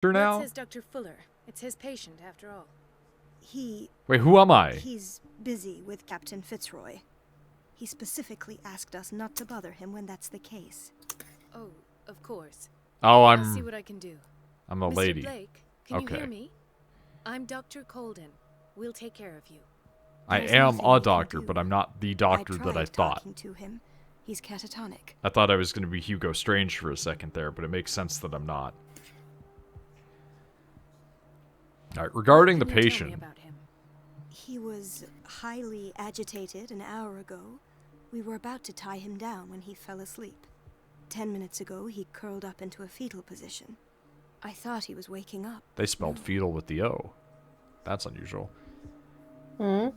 Now? What says Dr. Fuller? It's his patient, after all. Wait, who am I? He's busy with Captain Fitzroy. He specifically asked us not to bother him when that's the case. Oh, of course. Oh, I'll see what I can do. I'm a Mr. lady. Blake, can you Okay. hear me? I'm Dr. Colden. We'll take care of you. I There's am nothing a we can doctor, do. but I'm not the doctor that I tried thought. talking to him. He's catatonic. I thought I was going to be Hugo Strange for a second there, but it makes sense that I'm not. Alright, regarding the What can you tell patient. me about him? He was highly agitated an hour ago. We were about to tie him down when he fell asleep. 10 minutes ago, he curled up into a fetal position. I thought he was waking up. They spelled fetal with the O. That's unusual. Hmm?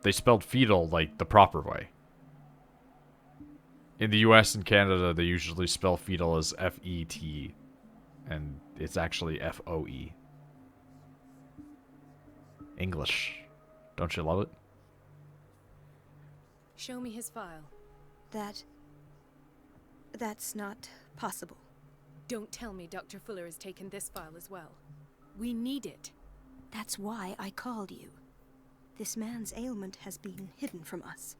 They spelled fetal like the proper way. In the US and Canada, they usually spell fetal as F-E-T. And it's actually F-O-E. English. Don't you love it? Show me his file. That's not possible. Don't tell me Dr. Fuller has taken this file as well. We need it. That's why I called you. This man's ailment has been hidden from us.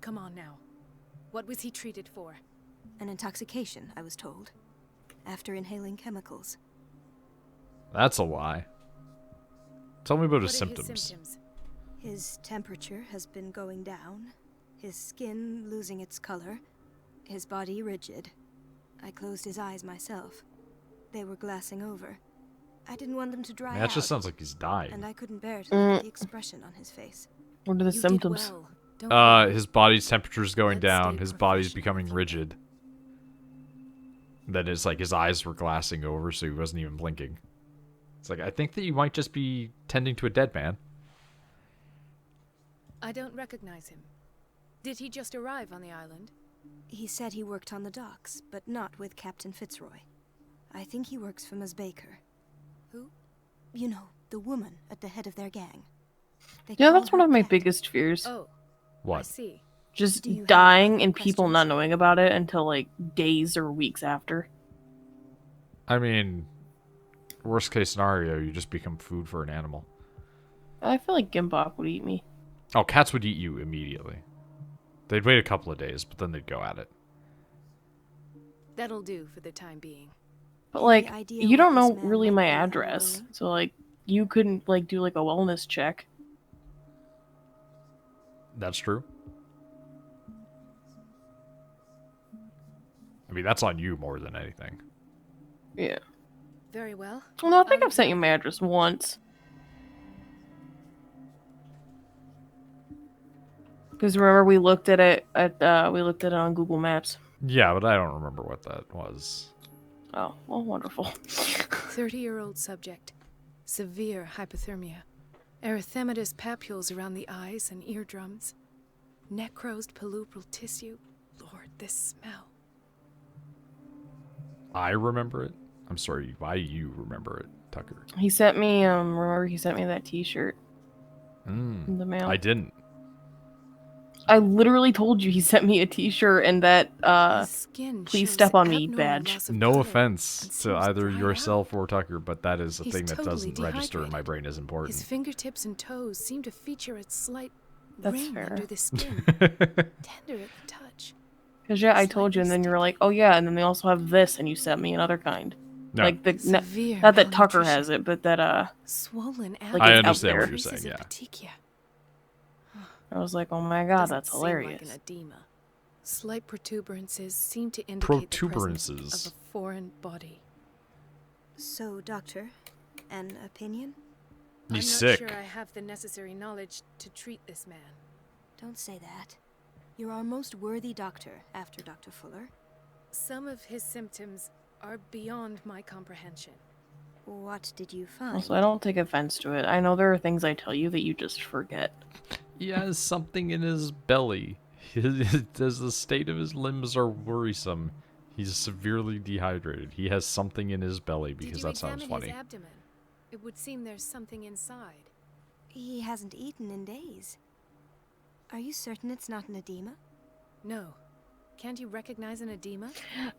Come on now. What was he treated for? An intoxication, I was told. After inhaling chemicals. That's a lie. Tell me about his What are symptoms. his symptoms? His temperature has been going down. His skin losing its color. His body rigid. I closed his eyes myself. They were glassing over. I didn't want them to dry Man, that out. just sounds like he's dying. And I couldn't bear to look at the expression on his face. What are the You symptoms? did well. Don't worry. His body's temperature's going Let's down. stay His body's professional becoming with you. rigid. Then it's like his eyes were glassing over, so he wasn't even blinking. It's like, I think that you might just be tending to a dead man. I don't recognize him. Did he just arrive on the island? He said he worked on the docks, but not with Captain Fitzroy. I think he works for Ms. Baker. Who? You know, the woman at the head of their gang. They Yeah, call that's one her of my Cat. biggest fears. Oh, I What? see. Just Do you have dying other and people questions? not knowing about it until like days or weeks after. I mean, worst case scenario, you just become food for an animal. I feel like Gimbok would eat me. Oh, cats would eat you immediately. They'd wait a couple of days, but then they'd go at it. That'll do for the time being. But In the like, ideal you don't world, know this man really might my be address, alone. so like, you couldn't like do like a wellness check. That's true. I mean, that's on you more than anything. Yeah. Very well. Well, no, I think I've sent you my address once. Because remember we looked at it on Google Maps. Yeah, but I don't remember what that was. Oh, well, wonderful. 30-year-old subject. Severe hypothermia. Erythematous papules around the eyes and eardrums. Necrosed palpebral tissue. Lord, this smell. I remember it. I'm sorry, why you remember it, Tucker? He sent me remember he sent me that T-shirt in the mail. I didn't. I literally told you he sent me a T-shirt and that His skin please shows step on me abnormal badge. loss of No color offense and to seems either dried yourself out. or Tucker, but that is a He's thing that totally doesn't register in my dehydrated. brain as important. His fingertips and toes seem to feature a slight That's ring fair. under the skin. Tender at the touch. Because yeah, I told you, and then you were like, "Oh yeah," and then they also have this, and you sent me another kind. No. Like the Severe not that Tucker malnutrition. has it, but that Swollen Like, I it's out understand what there. you're Traces saying, of yeah. petechia. I was like, "Oh my god, Doesn't that's seem hilarious." Like an edema. Slight protuberances seem to indicate the presence Protuberances. of a foreign body. So, doctor, an opinion? I'm He's not sick. sure I have the necessary knowledge to treat this man. Don't say that. You're our most worthy doctor after Dr. Fuller. Some of his symptoms are beyond my comprehension. What did you find? Also, I don't take offense to it. I know there are things I tell you that you just forget. He has something in his belly. As the state of his limbs are worrisome, he's severely dehydrated. He has something in his belly because that sounds Did you examine funny. his abdomen? It would seem there's something inside. He hasn't eaten in days. Are you certain it's not an edema? No. Can't you recognize an edema?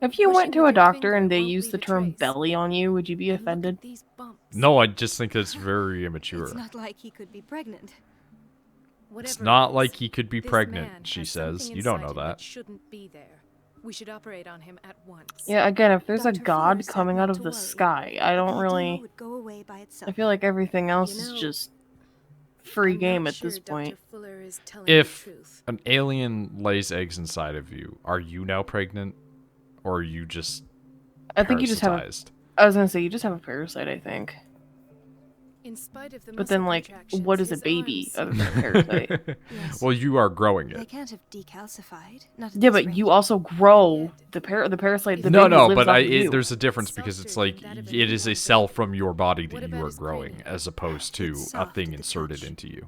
If you went Pushing to with a your doctor finger and they won't used leave the a term trace. belly on you, would you be And look at offended? these bumps. No, I just think it's very immature. It's not like he could be pregnant. It's Whatever not it like is, he could be this pregnant, man she has says. something You don't inside know him that. shouldn't be there. We should operate on him at once. Yeah, again, if there's a Dr. Fuller god said coming not out of to the worry. sky, I don't The edema really... would go away by itself. I feel like everything else You is know, just free I'm game not at sure this point. Dr. Fuller is telling If the truth. an alien lays eggs inside of you, are you now pregnant? Or are you just I think you just have a... parasitized? I was gonna say, you just have a parasite, I think. In spite of the But then, muscle like, contractions, what is a his baby arms other than a parasite? Yes. Well, you are growing They it. can't have decalcified. Not at Yeah, this but you rate. also grow the parasite. The No, baby no, lives but off of you. there's a difference because it's like it is a cell from your body that you are growing, as opposed to It's a soft thing at the inserted touch. into you.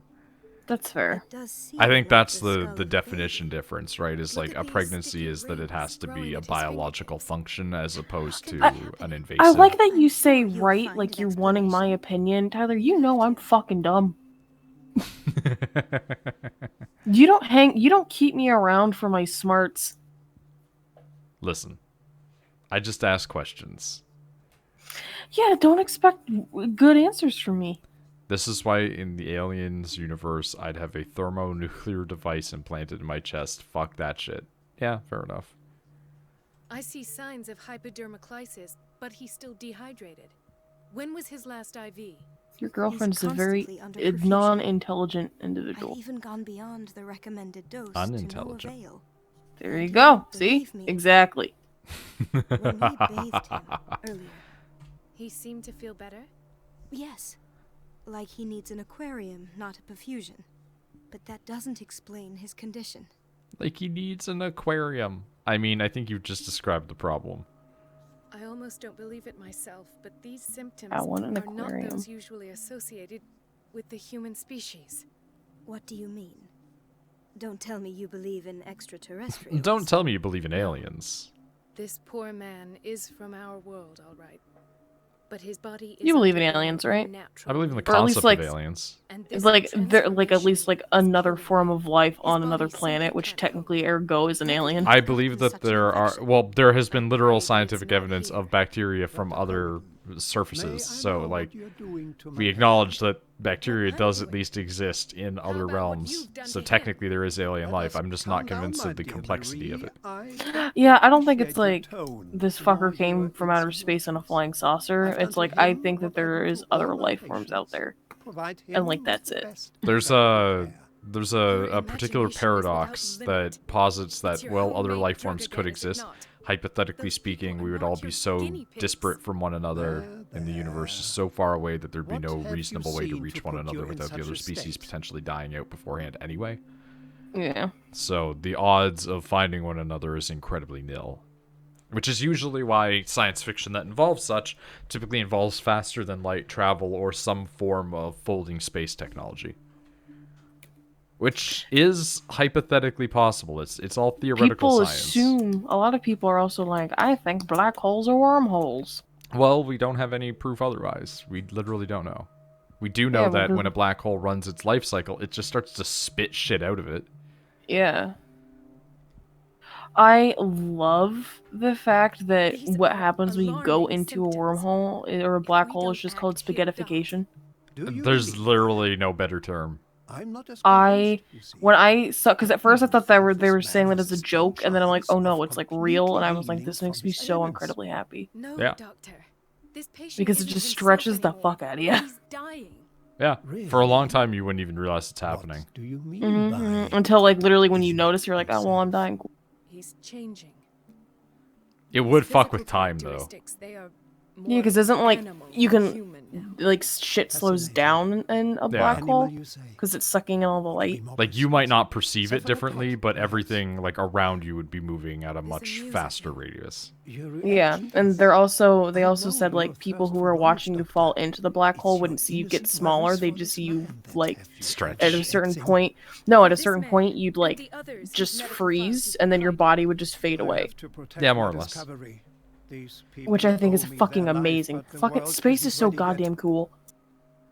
That's fair. It does seem I think like that's skull the of a definition baby. difference, right? Is Look like at a these pregnancy sticky is that it rings has to growing be a at his biological fingertips. function as opposed to How can that an happen? invasive. I like that I'm you sure say you'll right, find like an you're wanting my explanation. opinion. Tyler, you know I'm fucking dumb. You don't keep me around for my smarts. Listen, I just ask questions. Yeah, don't expect good answers from me. This is why in the Aliens universe, I'd have a thermonuclear device implanted in my chest. Fuck that shit. Yeah, fair enough. I see signs of hypodermoclysis, but he's still dehydrated. When was his last IV? Your girlfriend's a very constantly under perfusion. non-intelligent I've individual. even gone beyond the recommended dose Unintelligent. to no avail. There And you he go. won't See? believe me. Exactly. When we bathed him earlier, He seemed to feel better? yes, like he needs an aquarium, not a perfusion. But that doesn't explain his condition. Like he needs an aquarium. I mean, I think you've just described the problem. I almost don't believe it myself, but these symptoms I want an are not aquarium. those usually associated with the human species. What do you mean? Don't tell me you believe in extraterrestrials. Don't tell me you believe in aliens. This poor man is from our world, all right. But his body is You believe in undergoing aliens, right? I believe in the Or at least, concept like, of aliens. And It's this like they're like at least like transformation is another killing form him. of life His on body another simply planet, which can't technically cope. ergo is an alien. I believe that Such an there are, infection. well, there has been I'm literal afraid it's scientific not evidence here. of bacteria from other surfaces. So, like, we acknowledge that bacteria does at least exist in other about what realms. you've done So to him? technically there is alien life. I'm just not convinced of the complexity of it. Yeah, I don't think it's like this fucker came from outer space in a flying saucer. It's like I think that there is other life forms out there. And, like, that's it. There's a Your particular imagination is paradox without limit. that posits that, It's your well, other homemade life drug forms could again, is it exist. not? Hypothetically Those speaking, people we are would not all be your so guinea pigs. disparate from one another, and the universe is so far away that there'd be What no have you reasonable way to seen reach to one put another you in without the such other a species state? potentially dying out beforehand anyway. Yeah. So the odds of finding one another is incredibly nil. Which is usually why science fiction that involves such typically involves faster than light travel or some form of folding space technology. Which is hypothetically possible. It's all theoretical People science. assume a lot of people are also like, I think black holes are wormholes. Well, we don't have any proof otherwise. We literally don't know. We do know Yeah, that because- when a black hole runs its life cycle, it just starts to spit shit out of it. Yeah. I love the fact that These what are happens when you go alarming into a symptoms. wormhole or a black we hole is don't just called act, he'll die. spaghettification. There's literally no better term. I'm not as I convinced, you see. when I saw, because at first I thought they were This saying man that as a has joke, and then I'm like, oh no, it's like real, and I was like, completely this makes healing me from his so ailments. incredibly happy No, Yeah. doctor. This patient because it isn't just himself stretches the anymore. fuck out of you. He's dying. Yeah. For a long time, you wouldn't even realize it's What happening. do you mean Mhm. by Until like literally when you Isn't notice, you're like, oh well, I'm dying. He's changing. It would His fuck physical with time, though. characteristics, they are Yeah, more because isn't like animal you than can human now. like shit slows Fascinating. down in a black animal, hole you say? because it's sucking in all the light. Like, you might not perceive it Suffer a differently, cut, but yes. everything, like, around you would be moving at a There's much a music faster now. radius. Your Yeah, reaction and is- they also I know said your like people thirst who for were knowledge, watching you fall Doctor. into the black It's hole your wouldn't see you get innocent smaller. reverence They for just this see you man that like have you Stretch. at a shaped certain him. point. No, at a This certain man point you'd and like the others whose just medical freeze, files and then your you've body would just fade I away. have to protect Yeah, more my or less. discovery. These people Which I think is owe me fucking their life, amazing. but the Fucking world space isn't is so ready yet. goddamn cool.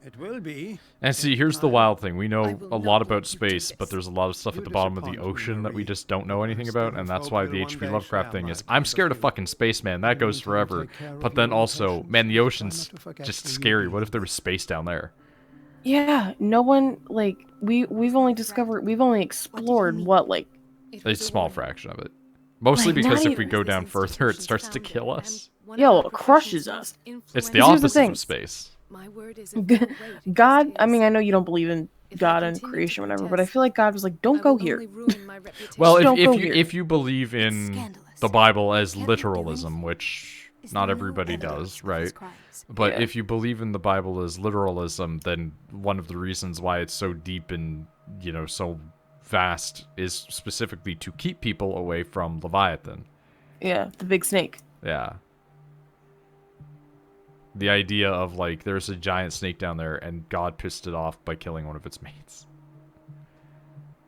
It will be. And see, here's the wild thing. We I know will a not lot want about you to space, but this. there's a lot of stuff You at the bottom of the disappoint me, ocean that we Marie. just don't know anything about, and that's why the One H.P. day Lovecraft share thing my is, I'm point scared of of view. fucking spaceman, that In the goes meantime, forever. take care of But your then own also, passions man, the and try ocean's not to forget just who you scary. be What if one there was day. space down there? Yeah, no one like we've only discovered we've only explored mean? what like It A was small warning. fraction of it. Mostly Like, because not if we even- go This down further, it institution's starts to founder kill and us. one Yeah, of well, our it crushes profession's us. most It's the influential Here's the opposite thing. of space. My word is of no weight against God, I mean, his. I know you don't believe in If I God and continue to creation, whatever, but I protest, feel like God was like, I "Don't go will here." only ruin my reputation. Well, Just don't if go you here. if you believe in scandalous. the Bible as Can't we do literalism, anything? which Is not there no everybody evidence does, of his right? crimes? But Yeah. if you believe in the Bible as literalism, then one of the reasons why it's so deep and, so vast is specifically to keep people away from Leviathan. Yeah, the big snake. Yeah. The idea of, like, there's a giant snake down there and God pissed it off by killing one of its mates.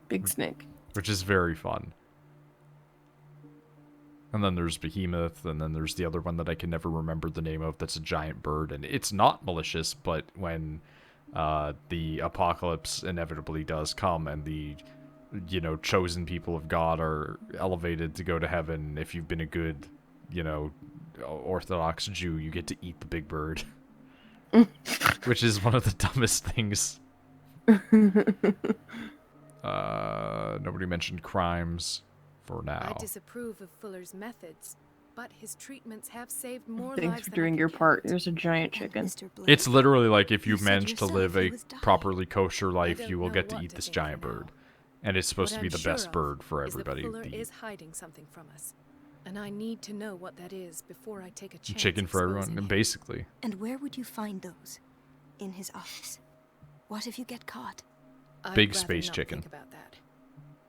Big snake. Which is very fun. And then there's Behemoth, and then there's the other one that I can never remember the name of that's a giant bird. And it's not malicious, but when the apocalypse inevitably does come and the, chosen people of God are elevated to go to heaven, if you've been a good, Orthodox Jew, you get to eat the big bird. Which is one of the dumbest things. Nobody mentioned crimes for now. I disapprove of Fuller's methods, but his treatments have saved more Thanks lives for than doing I your can part. count. There's a giant And chicken. Mr. Blake, It's literally like if You you've said managed to live yourself he a was dying. properly kosher life, don't you will know get to what eat to this think giant for now. bird. And it's supposed What to be I'm the sure best of bird for is that everybody Fuller to eat. is hiding something from us, and I need to know what that is before I take a chance. Chicken for everyone, exposing him. basically. And where would you find those? In his office. What if you get caught? I'd Big rather space not chicken. Think about that.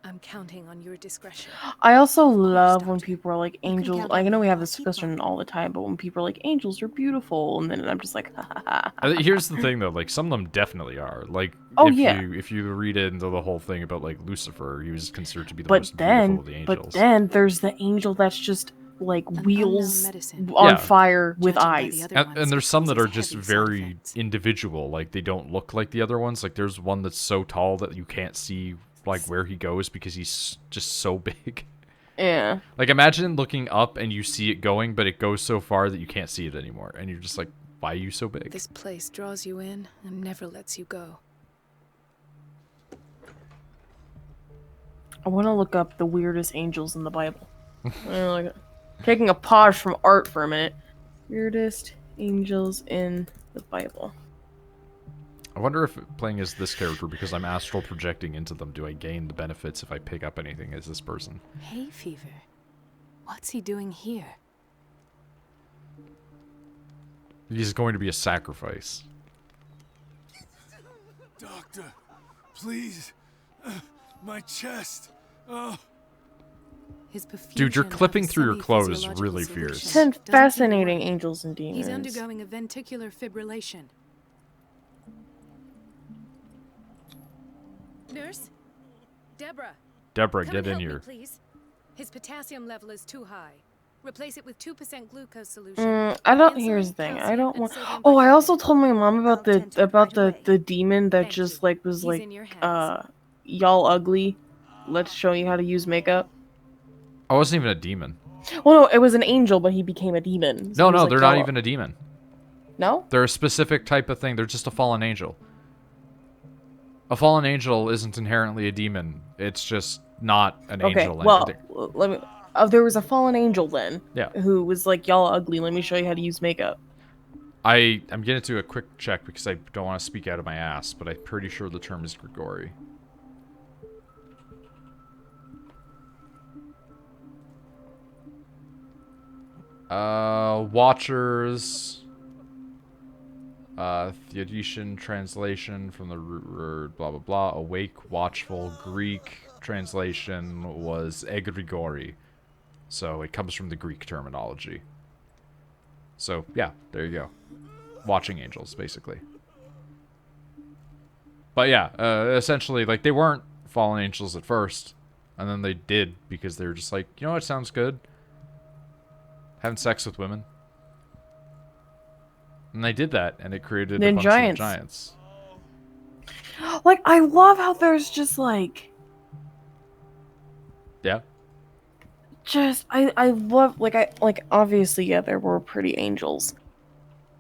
I'm counting on your discretion. I also course, love when Doctor. people are like You can angels. count Like, I on know we me. have I'll this keep discussion mine. all the time, but when people are like angels are beautiful, and then I'm just like, ha ha ha. I think here's the thing, though. Like, some of them definitely are. Like, Oh, if yeah. if you read into the whole thing about, like, Lucifer, he was considered to be the But most beautiful then, of the angels. but then there's the angel that's just like An wheels unknown medicine. on Yeah. fire with Judging by the eyes. other And ones, there's it some that are causes just heavy side very effects. individual. Like, they don't look like the other ones. Like, there's one that's so tall that you can't see, like, where he goes because he's just so big. Yeah. Like, imagine looking up and you see it going, but it goes so far that you can't see it anymore. And you're just like, why are you so big? This place draws you in and never lets you go. I want to look up the weirdest angels in the Bible. Like, taking a pause from art for a minute. Weirdest angels in the Bible. I wonder if playing as this character, because I'm astral projecting into them, do I gain the benefits if I pick up anything as this person? Hay fever. What's he doing here? He's going to be a sacrifice. Doctor, please. My chest. Oh. His Dude, you're perfusion clipping of through your clothes semi-physiological really solution fierce. 10 doesn't keep fascinating working. angels and demons. He's undergoing a ventricular fibrillation. Nurse? Deborah. Deborah, Come get and in help here. Me, please. His potassium level is too high. Replace it with 2% glucose solution. I don't. Insulin, Here's the thing. I calcium, don't and want. sodium Oh, I bicarbonate. also told my mom about I'll tend to it right away. the demon that Thank just you. like was He's like in your hands. y'all ugly. Let's show you how to use makeup. I wasn't even a demon. Well, no, it was an angel, but he became a demon. So No, he was no, like, they're not "Y'all-" even a demon. No. They're a specific type of thing. They're just a fallen angel. A fallen angel isn't inherently a demon. It's just not an Okay. angel. Well, let me. There was a fallen angel then. Yeah. Who was like, y'all ugly. Let me show you how to use makeup. I'm going to do a quick check because I don't want to speak out of my ass, but I'm pretty sure the term is Grigori. Watchers. Theodician translation from the root word blah blah blah. Awake, watchful. Greek translation was egregori. So it comes from the Greek terminology. So yeah, there you go. Watching angels, basically. But yeah, essentially, like, they weren't fallen angels at first, and then they did because they were just like, you know what sounds good? Having sex with women. And they did that, and it created Then a bunch giants. of giants. Like, I love how there's just like, Yeah. I love, like, obviously, yeah, there were pretty angels.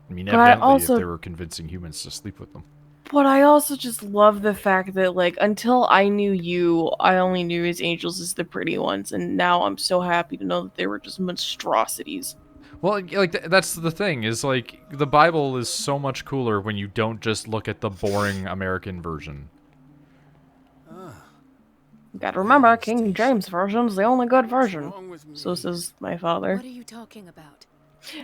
I mean, But I evidently, if also, they were convincing humans to sleep with them. but I also just love the fact that, like, until I knew you, I only knew his angels as the pretty ones, and now I'm so happy to know that they were just monstrosities. Well, like that's the thing is like the Bible is so much cooler when you don't just look at the boring American version. You gotta remember, King James version's the only good version. Wrong with me? So says my father. What are you talking about?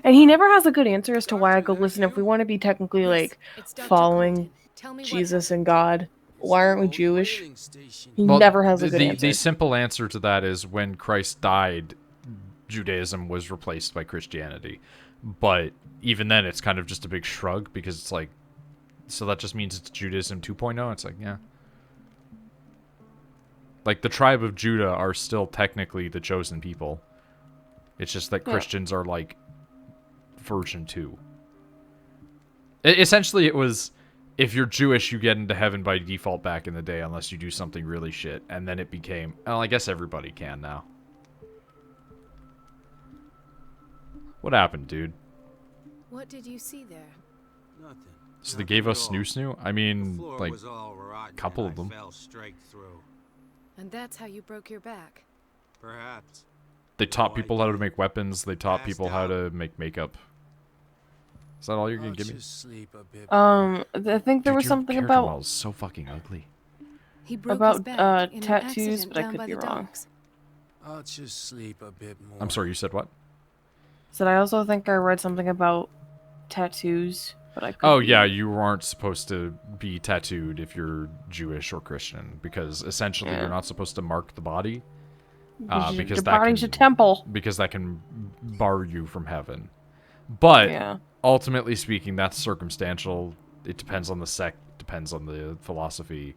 And he never has a good answer as to why I go, listen, if we want to be technically, Yes, like, it's Dr. following Colton. Tell me what Jesus happened. and God, why aren't we Old Jewish? whaling station. He Well, never has a good the answer. simple answer to that is when Christ died, Judaism was replaced by Christianity. But even then, it's kind of just a big shrug because it's like, so that just means it's Judaism 2.0. It's like, yeah. Like the tribe of Judah are still technically the chosen people. It's just that Yeah. Christians are like version 2. Essentially, it was if you're Jewish, you get into heaven by default back in the day unless you do something really shit. And then it became, well, I guess everybody can now. What happened, dude? What did you see there? Nothing. So they gave us Snoo Snoo? I The mean, floor like, was all rotten, couple and of them. I fell straight through. And that's how you broke your back. Perhaps. they taught people how to make weapons. They taught Passed people how out. to make makeup. Is that all you're I'll gonna give me? just sleep a bit. I think there Dude, was your something character about model is so fucking ugly. He broke his About, back in an tattoos, accident but I down could by be the wrong. docks. I'll just sleep a bit more. I'm sorry, you said what? So I also think I read something about tattoos, but I could Oh be- yeah, you aren't supposed to be tattooed if you're Jewish or Christian because essentially Yeah. you're not supposed to mark the body because the that body's a can temple. because that can bar you from heaven. But Yeah. ultimately speaking, that's circumstantial. It depends on the sect, depends on the philosophy.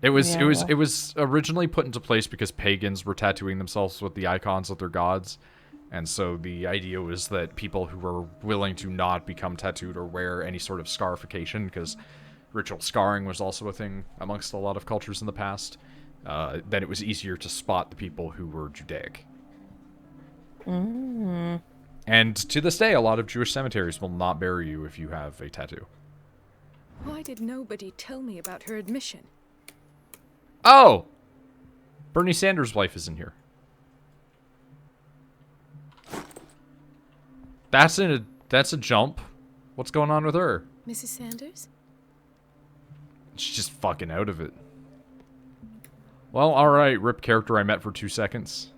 It was Yeah, well. it was originally put into place because pagans were tattooing themselves with the icons of their gods. And so the idea was that people who were willing to not become tattooed or wear any sort of scarification, because ritual scarring was also a thing amongst a lot of cultures in the past, then it was easier to spot the people who were Judaic. Mm. And to this day, a lot of Jewish cemeteries will not bury you if you have a tattoo. Why did nobody tell me about her admission? Oh! Bernie Sanders' wife is in here. That's a jump. What's going on with her? Mrs. Sanders? She's just fucking out of it. Well, alright, rip character I met for 2 seconds.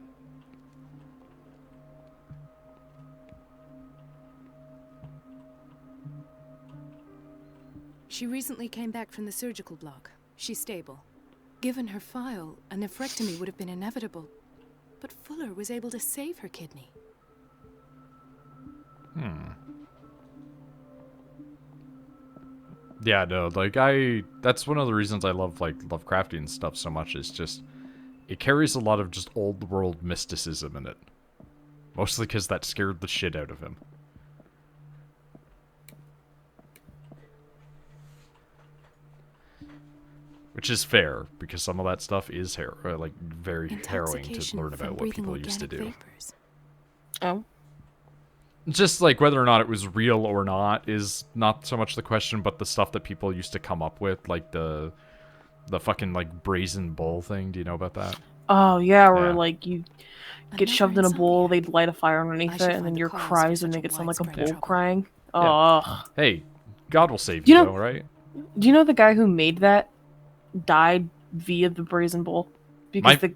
She recently came back from the surgical block. She's stable. Given her file, a nephrectomy would have been inevitable. But Fuller was able to save her kidney. Yeah, no, like that's one of the reasons I love like Lovecraftian stuff so much is just it carries a lot of just old world mysticism in it. Mostly because that scared the shit out of him. Which is fair, because some of that stuff is like very harrowing to Intoxication learn from about what breathing people used to do. organic vapors. Oh. Just like whether or not it was real or not is not so much the question, but the stuff that people used to come up with, like the fucking like brazen bull thing. Do you know about that? Oh, yeah, where, Yeah. like, you get Another shoved in a bowl, insomnia. they'd light a fire I underneath should it, and find then the your cause cries for would such make a it sound like a widespread bull trouble. crying. Yeah. Oh. Hey, God will save You you, know- though, right? Do you know the guy who made that died via the brazen bowl? Because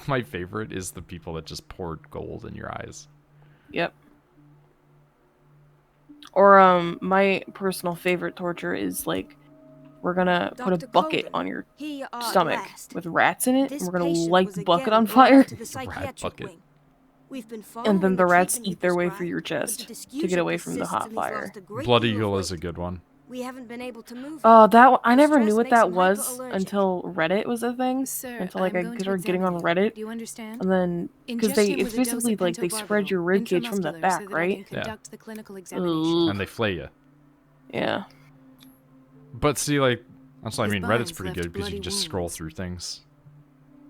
My favorite is the people that just poured gold in your eyes. Yep. Or, my personal favorite torture is, like, we're gonna put a Dr. bucket Colden, on your here you are at stomach last. with rats in it, This and we're gonna patient light was the bucket again on brought fire, up to the Rat psychiatric bucket. wing. We've been and following then the rats treatment he eat their way through prescribed, your but the chest to dysfusion get away from the persists hot and he's fire. lost a great Blood deal of Eagle is a weight. good one. We haven't been able to move him. Oh, I The never stress knew what makes that him was hyperallergic. until Reddit was a thing. Sir, Until like I'm I going to started getting on examine you. Reddit, Do you understand? and then because Inject him it's with a dose basically of like they spread pentobarbital, your ribcage from the intramuscular, back, so that I right? can Yeah. conduct the clinical examination. Ugh. And they flay you. Yeah. But see, like, that's what I His mean. Reddit's binds pretty left good because you can bloody just scroll wounds. through things.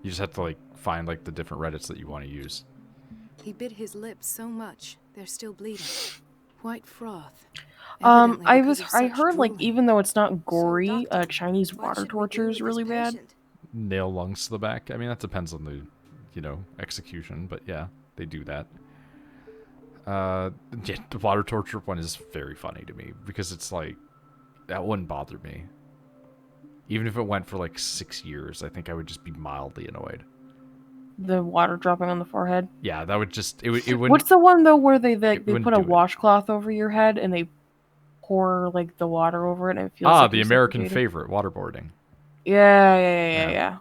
You just have to, like, find, like, the different Reddits that you want to use. He bit his lips so much, they're still bleeding. White froth. I Evidently because of I such heard like drooling. even though it's not So, gory, doctor, Chinese what water should we torture do is with this really bad. patient? Nail lungs to the back. I mean, that depends on the, you know, execution. But yeah, they do that. Yeah, the water torture one is very funny to me because it's like, that wouldn't bother me. Even if it went for like 6 years, I think I would just be mildly annoyed. The water dropping on the forehead. Yeah, that would just, it wouldn't. What's the one though where they it they wouldn't put a do it. washcloth over your head and they pour like the water over it and it feels Ah, like the you're American suffocating? favorite, waterboarding. Yeah.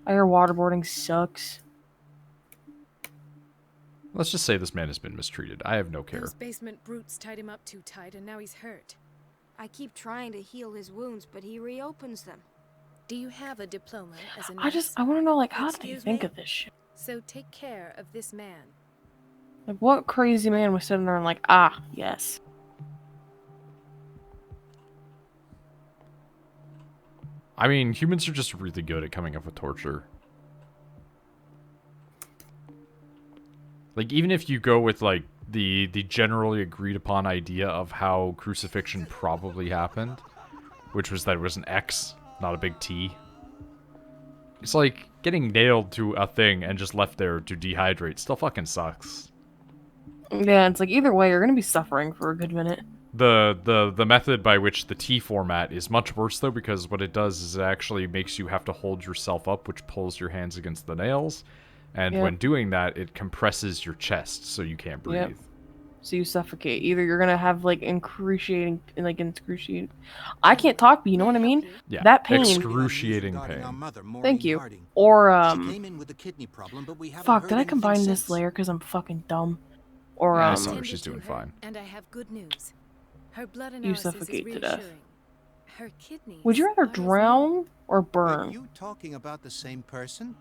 I hear waterboarding sucks. Let's just say this man has been mistreated. I have no care. Those basement brutes tied him up too tight, and now he's hurt. I keep trying to heal his wounds, but he reopens them. Do you have a diploma as a nurse? I want to know like how did they Excuse think me? of this shit? So take care of this man. Like what crazy man was sitting there and like, ah, yes. I mean, humans are just really good at coming up with torture. Like, even if you go with, like, the generally agreed upon idea of how crucifixion probably happened, which was that it was an X, not a big T. It's like getting nailed to a thing and just left there to dehydrate still fucking sucks. Yeah, it's like either way you're gonna be suffering for a good minute. The method by which the T format is much worse, though, because what it does is it actually makes you have to hold yourself up, which pulls your hands against the nails. And Yep. when doing that, it compresses your chest so you can't breathe. Yep. So you suffocate. Either you're gonna have like excruciating. I can't talk, but you know what I mean. Yeah, That pain. excruciating pain. Thank you. Or She came in with a kidney problem, but we haven't fuck. heard Did I anything combine this since. layer because I'm fucking dumb? Or Yeah, I saw her. Tended She's to doing her, fine. And I have good news. Her blood You analysis suffocate is to death. reassuring. Her kidneys would you rather are as drown or Are burn? you talking about the same person?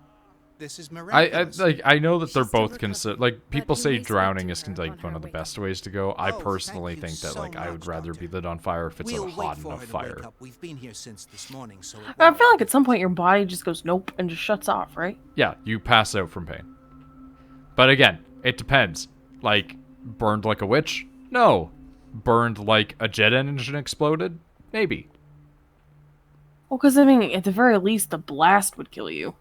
This is I miraculous. I know that they're She's still both considered, recovering, like, people but you say may speak drowning to is her like on one her of the wake best up. ways to go. I Oh, personally thank you think that so like I would much, rather Doctor. be lit on fire if it's We'll a wait hot for enough her to fire. wake up. We've been here since this morning, so it I won't feel like be at some point your body just goes nope and just shuts off, right? Yeah, you pass out from pain. But again, it depends. Like, burned like a witch? No. Burned like a jet engine exploded? Maybe. Well, because I mean, at the very least, the blast would kill you.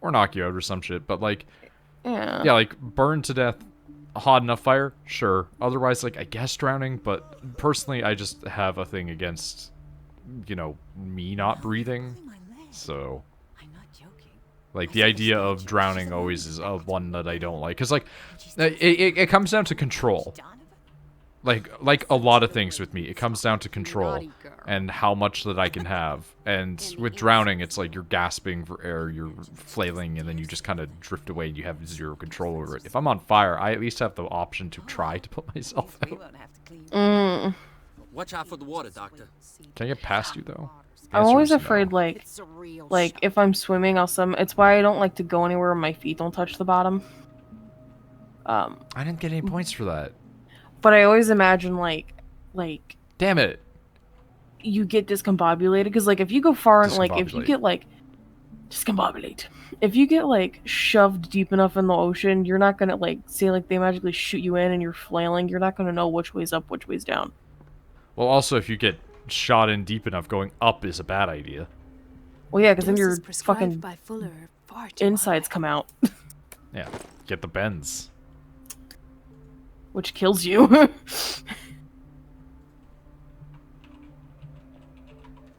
Or knock you out or some shit. But like, Yeah. yeah, like burned to death, hot enough fire? Sure. Otherwise, like, I guess drowning. But personally, I just have a thing against, you know, me not breathing. So, like, the idea of drowning always is one that I don't like. Because, like, it comes down to control. Like a lot of things with me, it comes down to control and how much that I can have. And with drowning, it's like you're gasping for air, you're flailing, and then you just kind of drift away and you have zero control over it. If I'm on fire, I at least have the option to try to put myself out. Mm. Watch out for the water, Doctor. Can I get past you, though? The I'm answer always is afraid, no. like if I'm swimming, it's why I don't like to go anywhere where my feet don't touch the bottom. I didn't get any points for that. But I always imagine like Damn it. you get discombobulated because like if you go far and like if you Discombobulate. get like discombobulate, if you get like shoved deep enough in the ocean, you're not gonna like say like they magically shoot you in and you're flailing. You're not gonna know which way's up, which way's down. Well, also, if you get shot in deep enough, going up is a bad idea. Well, yeah, because then Doses your prescribed fucking by Fuller are far too insides high. come out, Yeah, get the bends. which kills you.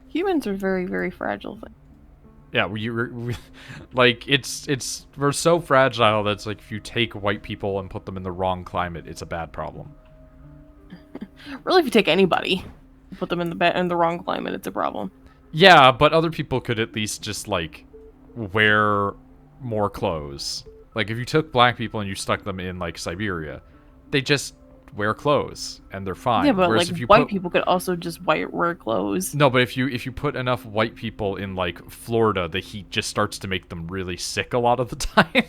Humans are very, very fragile things. Yeah, like we're so fragile that it's like if you take white people and put them in the wrong climate, it's a bad problem. Really, if you take anybody, put them in the wrong climate, it's a problem. Yeah, but other people could at least just like wear more clothes. Like if you took black people and you stuck them in like Siberia, they just wear clothes and they're fine. Yeah, but Whereas like if you white put... people could also just wear clothes. No, but if you put enough white people in like Florida, the heat just starts to make them really sick a lot of the time.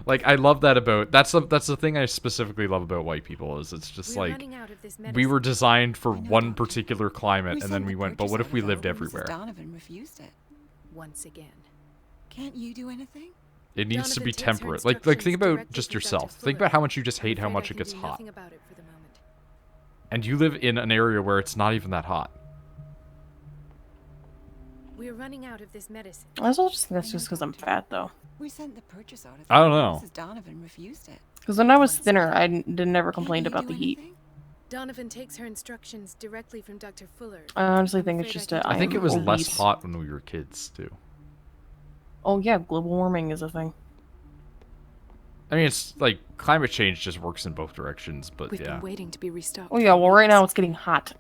Like, I love that about that's the thing I specifically love about white people is it's just We're like running out of this we medicine. were designed for I know, one Doctor. particular climate, and then sent we the went, but purchase what if we orders lived over, but everywhere? Mrs. Donovan refused it. Once again. Can't you do anything? It needs to Donovan be takes her temperate. Like think instructions about directly just from Dr. yourself. Think Fuller. about how much you just I'm hate how afraid much I it can gets do hot. nothing about it for the moment. And you live in an area where it's not even that hot. We're running out of this medicine. I also just think that's just because I'm fat, though. We sent the purchase orders. I don't over, know. Mrs. Donovan refused it. Because when I was thinner, I never Can't complained you about do the heat. anything? Donovan takes her instructions directly from Dr. Fuller. I honestly I'm think it's afraid just I a. can I think do it was nothing. less obese. hot when we were kids too. Oh yeah, global warming is a thing. I mean, it's like climate change just works in both directions, but We've yeah. been waiting to be restocked. Oh yeah, for well right now weeks. it's getting hot.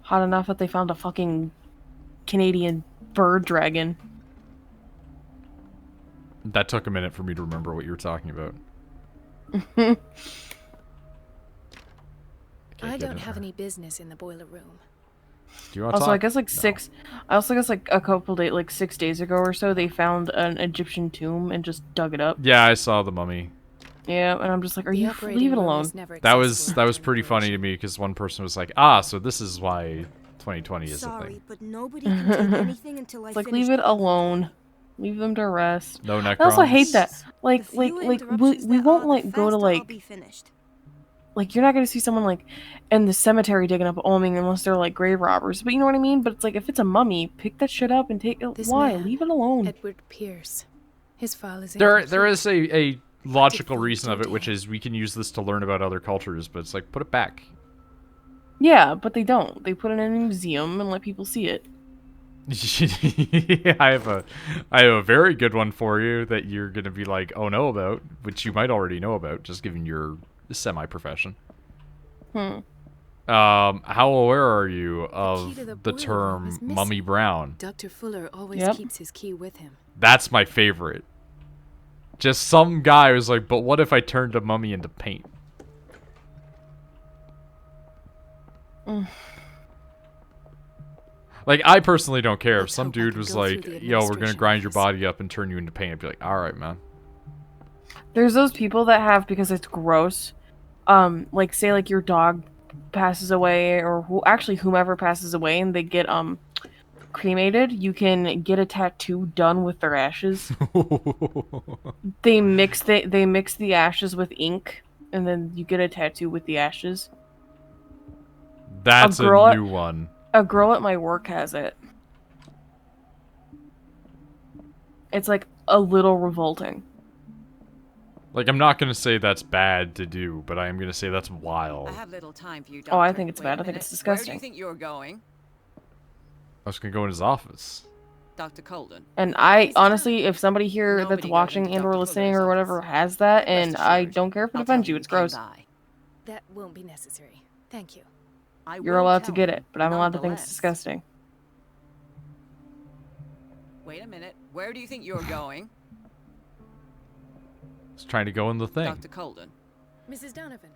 Hot enough that they found a fucking Canadian bird dragon. That took a minute for me to remember what you were talking about. I don't have any business in the boiler room. Do you want to Also, talk? I guess like No. I also guess like a couple days, like 6 days ago or so, they found an Egyptian tomb and just dug it up. Yeah, I saw the mummy. Yeah, and I'm just like, are The you operating leave it room alone? was never That accessible was during pretty funny to operation. me because one person was like, "Ah, so this is why 2020 is a Sorry, thing." but nobody can take anything until I It's like finish leave it the inventory. alone, leave them to rest. No necrons. I also hate that. The Like fewer we interruptions we there won't are, like the go to faster I'll like be finished. like you're not gonna see someone like in the cemetery digging up Oming unless they're like grave robbers. But you know what I mean? But it's like if it's a mummy, pick that shit up and take it. This Why? man, Leave it alone. Edward Pierce. His file is There incomplete. is a logical Fuller reason of do it, which deal? is we can use this to learn about other cultures, but it's like put it back. Yeah, but they don't. They put it in a museum and let people see it. I have a very good one for you that you're gonna be like, oh no about, which you might already know about, just given your semi-profession. How aware are you of to the the boiler room term is missing. Mummy Brown? Dr. Fuller always Yep. keeps his key with him. That's my favorite. Just some guy was like, but what if I turned a mummy into paint? Like, I personally don't care. If Let's some hope I dude can was go through like, the yo, we're gonna administration grind your office. body up and turn you into paint, I'd be like, alright, man. There's those people that have because it's gross. Like say like your dog passes away or whomever passes away and they get cremated, you can get a tattoo done with their ashes. They mix the ashes with ink and then you get a tattoo with the ashes. That's girl a at- new one. A girl at my work has it. It's like a little revolting. Like, I'm not gonna say that's bad to do, but I am gonna say that's wild. I have little time for you, Oh, I Doctor. think it's Wait a bad. I think minute. it's disgusting. Where do you think you're going? I was gonna go in his office. Dr. Colden. And I honestly, if somebody here Nobody that's goes watching into and or Dr. listening Fuller's or whatever office. has that, and Rest I assured, don't care if it I'll tell offends you, him it's came gross. by. That won't be necessary. Thank you. I You're will allowed to tell get him, it, but I'm allowed to think it's nonetheless. disgusting. Wait a minute. Where do you think you're going? Just trying to go in the thing. Dr. Colden. Mrs. Donovan.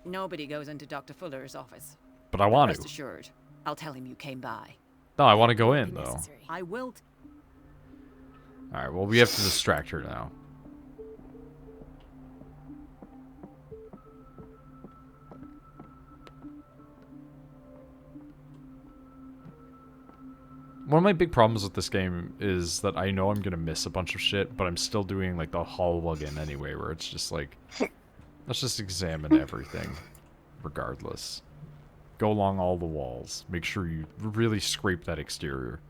Nobody goes into Dr. Fuller's office. But I want Rest to. assured, I'll tell him you came by. No, I want to go Won't in, be though. necessary. I will. Alright, well, we have to distract her now. One of my big problems with this game is that I know I'm gonna miss a bunch of shit, but I'm still doing like the hull login anyway, where it's just like, let's just examine everything, regardless. Go along all the walls. Make sure you really scrape that exterior.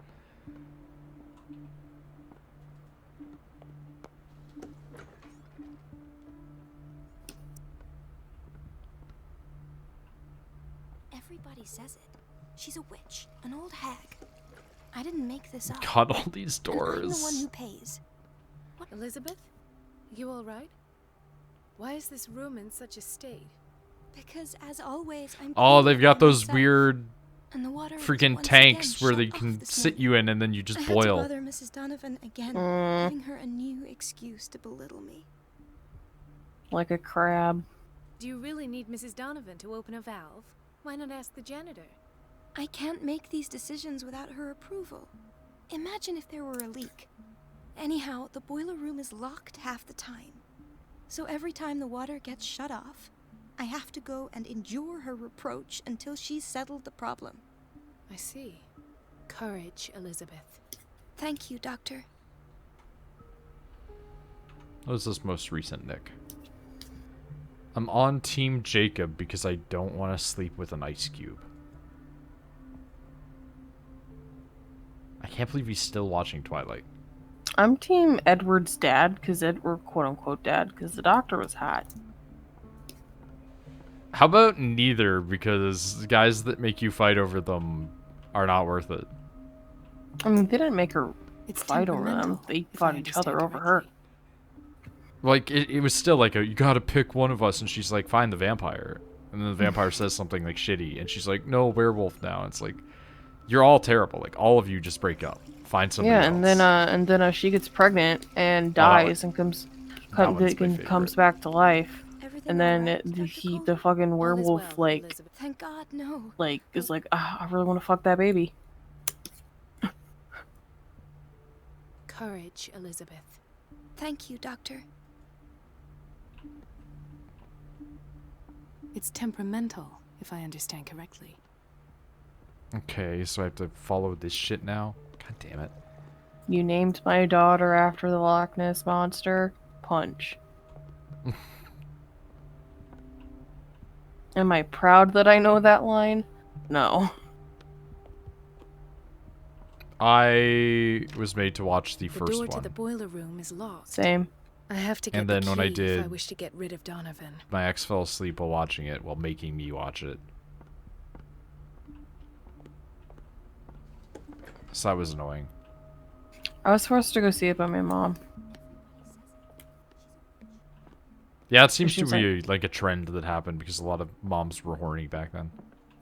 Everybody says it. She's a witch, an old hag. I didn't make this up. Cut all these And I'm the one doors. who pays. Elizabeth? You all right? Why is this room in such a state? Because as always, I'm Oh, cleaning they've it got by those myself. weird And the water was freaking once tanks again where they shut off can this sit you morning. in and then you just I had to boil. bother Mrs. Donovan again, Mm. giving her a new excuse to belittle me. Like a crab. Do you really need Mrs. Donovan to open a valve? Why not ask the janitor? I can't make these decisions without her approval. Imagine if there were a leak. Anyhow, the boiler room is locked half the time. So every time the water gets shut off, I have to go and endure her reproach until she's settled the problem. I see. Courage, Elizabeth. Thank you, Doctor. What is this most recent, Nick? I'm on Team Jacob because I don't want to sleep with an ice cube. I can't believe he's still watching Twilight. I'm Team Edward's dad, or quote-unquote dad, because the doctor was hot. How about neither, because guys that make you fight over them are not worth it. I mean, they didn't make her It's fight over them. temperamental, They if I fought each other understand over her. correctly. Like, it was still like, you gotta pick one of us, and she's like, find the vampire. And then the vampire says something, like, shitty, and she's like, no, werewolf now. It's like, you're all terrible. Like, all of you just break up. Find somebody else. Yeah, and then she gets pregnant and Oh, that dies and comes one's my favorite. back to life. Everything And then all right, Dr. the Coulter? fucking All is werewolf, well, like, Elizabeth. Thank God, no. is like, I really want to fuck that baby. Courage, Elizabeth. Thank you, Doctor. It's temperamental, if I understand correctly. Okay, so I have to follow this shit now? God damn it. You named my daughter after the Loch Ness Monster. Punch. Am I proud that I know that line? No. I was made to watch the The first door to one. the boiler room is locked. Same. I have to get And the then when I key if I did- wish to get rid of Donovan. My ex fell asleep while watching it, while making me watch it. So that was annoying. I was forced to go see it by my mom. Yeah, it seems to She's be like a trend that happened because a lot of moms were horny back then.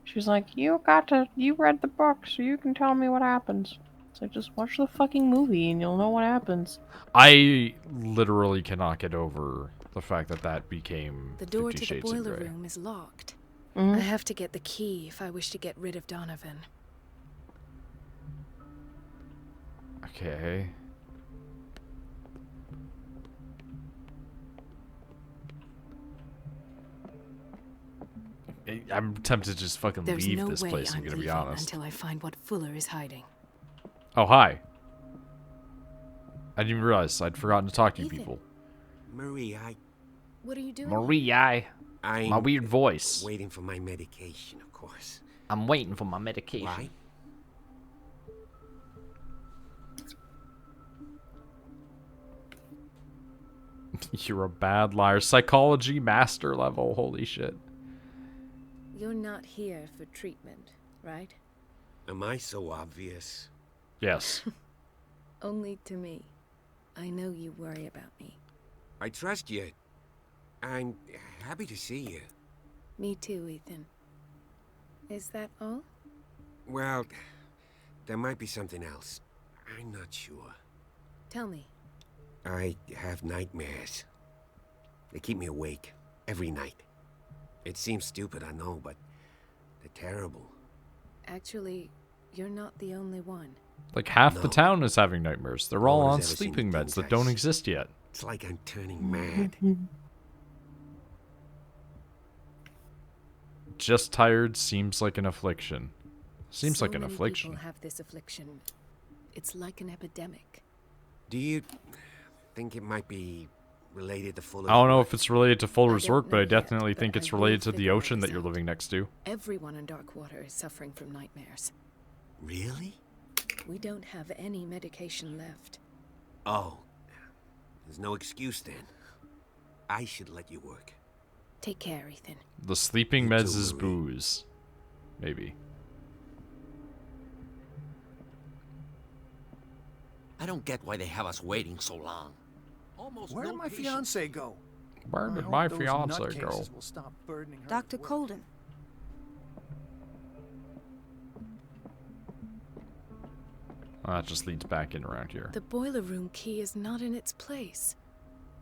She's like, you read the book, so you can tell me what happens. It's like, just watch the fucking movie and you'll know what happens. I literally cannot get over the fact that that became The door 50 to the Shades of boiler Grey. room is locked. Mhm. I have to get the key if I wish to get rid of Donovan. Okay. I'm tempted to just fucking There's leave no this way place, I'm I'm gonna be leaving honest. until I find what Fuller is hiding. Oh, hi. I didn't even realize I'd forgotten to talk to you Ethan. people. Marie, What are you doing? Marie, I'm my weird voice. waiting for my medication, of course. I'm waiting for my medication. Why? You're a bad liar. Psychology master level. Holy shit. You're not here for treatment, right? Am I so obvious? Yes. Only to me. I know you worry about me. I trust you. I'm happy to see you. Me too, Ethan. Is that all? Well, there might be something else. I'm not sure. Tell me. I have nightmares. They keep me awake every night. It seems stupid, I know, but they're terrible. Actually, you're not the only one. Like half the No. town is having nightmares. They're all No one on has ever seen sleeping the meds things that I don't see. exist yet. It's like I'm turning mad. Just tired seems like an affliction. Seems So like an many affliction. people have this affliction. It's like an epidemic. Do you think it might be related to Fuller's I don't know work? if it's related to Fuller's don't work, but know I yet, definitely but think I it's will related to the figure all ocean that this you're out. living next to. Everyone in Darkwater is suffering from nightmares. Really? We don't have any medication left. Oh. There's no excuse then. I should let you work. Take care, Ethan. The sleeping You meds too, is Marie. booze. Maybe. I don't get why they have us waiting so long. Almost Where no did my patience. fiance go? Where I did hope my those fiance go? nutcases will stop burdening her Dr. with work. Colden. Oh, that just leads back in around here. The boiler room key is not in its place.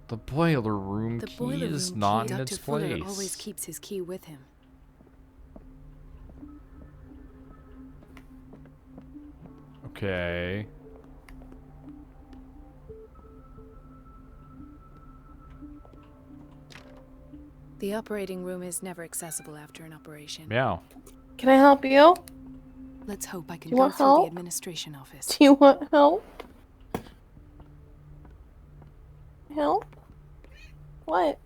The boiler room The key boiler room is key. not in Dr. its Fuller place. always keeps his key with him. Okay. The operating room is never accessible after an operation. Meow. Can I help you? Let's hope I can You go want through help? the administration office. Do you want help? Help? What?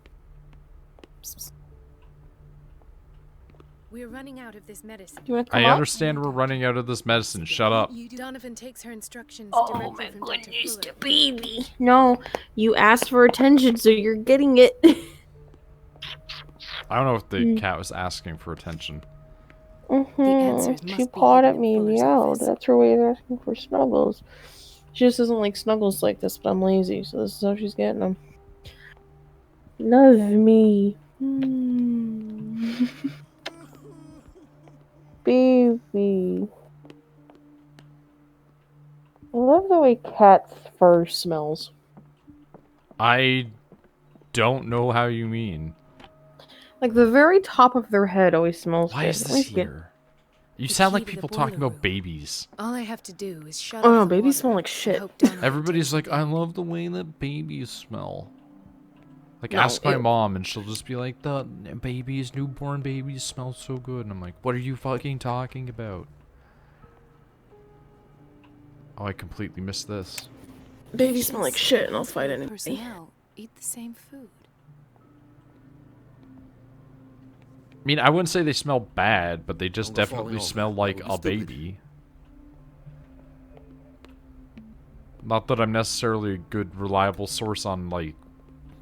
We're running out of this medicine. Do you want to come I up? understand we're running out of this medicine. Shut up. Donovan takes her instructions Oh directly my from Dr. goodness, Fuller. the baby. No, you asked for attention, so you're getting it. I don't know if the cat was asking for attention. answers She must be pawed hidden at in me and Fuller's yelled. office. That's her way of asking for snuggles. She just doesn't like snuggles like this, but I'm lazy, so this is how she's getting them. Love me. Baby. I love the way cat's fur smells. I don't know how you mean. Like the very top of their head always smells Why good. is At this least get- here? You The sound key like to the people boiler talking about room. babies. All I have to do is shut Oh off no, the babies water smell like and shit. hope Donovan Everybody's takes like, it I in. love the way that babies smell. Like, No, ask my ew. mom, and she'll just be like, the babies, newborn babies smell so good. And I'm like, what are you fucking talking about? Oh, I completely missed this. Babies smell like shit, and I'll fight Hospital anybody. personnel eat the same food. I mean, I wouldn't say they smell bad, but they just Don't go falling definitely over. smell That like would be a stupid. baby. Not that I'm necessarily a good, reliable source on, like,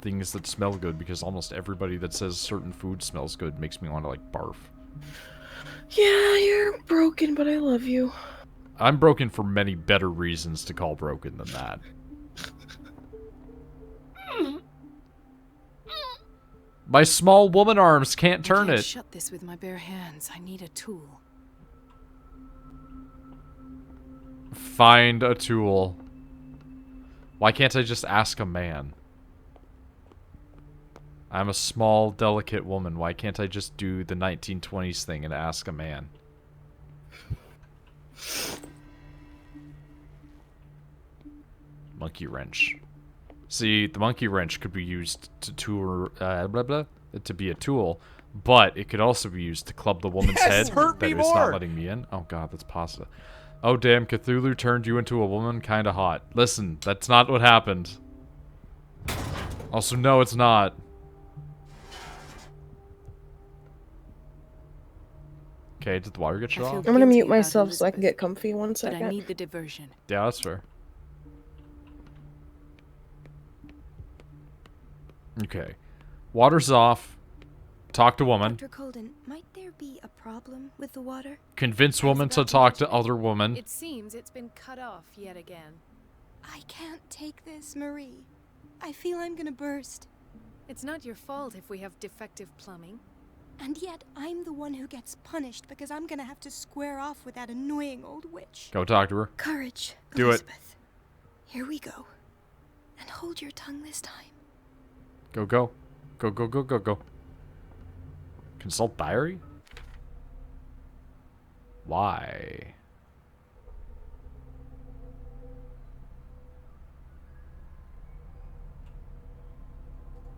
things that smell good, because almost everybody that says certain food smells good makes me want to, like, barf. Yeah, you're broken, but I love you. I'm broken for many better reasons to call broken than that. My small woman arms can't turn I can't it. shut this with my bare hands. I need a tool. Find a tool. Why can't I just ask a man? I'm a small, delicate woman. Why can't I just do the 1920s thing and ask a man? Monkey wrench. See, the monkey wrench could be used to be a tool, but it could also be used to club the woman's head that is not letting me in. Oh god, that's pasta. Oh damn, Cthulhu turned you into a woman, kinda hot. Listen, that's not what happened. Also, no, it's not. Okay, did the water get shut I feel off? I'm gonna guilty mute about myself so I can Elizabeth, get comfy 1 But second. I need the diversion. Yeah, that's fair. Okay. Water's off. Talk to woman. Dr. Colden, might there be a problem with the water? Convince I was woman to about to talk to mention it. other woman. It seems it's been cut off yet again. I can't take this, Marie. I feel I'm gonna burst. It's not your fault if we have defective plumbing. And yet, I'm the one who gets punished because I'm gonna have to square off with that annoying old witch. Go talk to her. Courage, Do it. Elizabeth. Here we go. And hold your tongue this time. Go, go. Go, go, go, go, go. Consult diary? Why?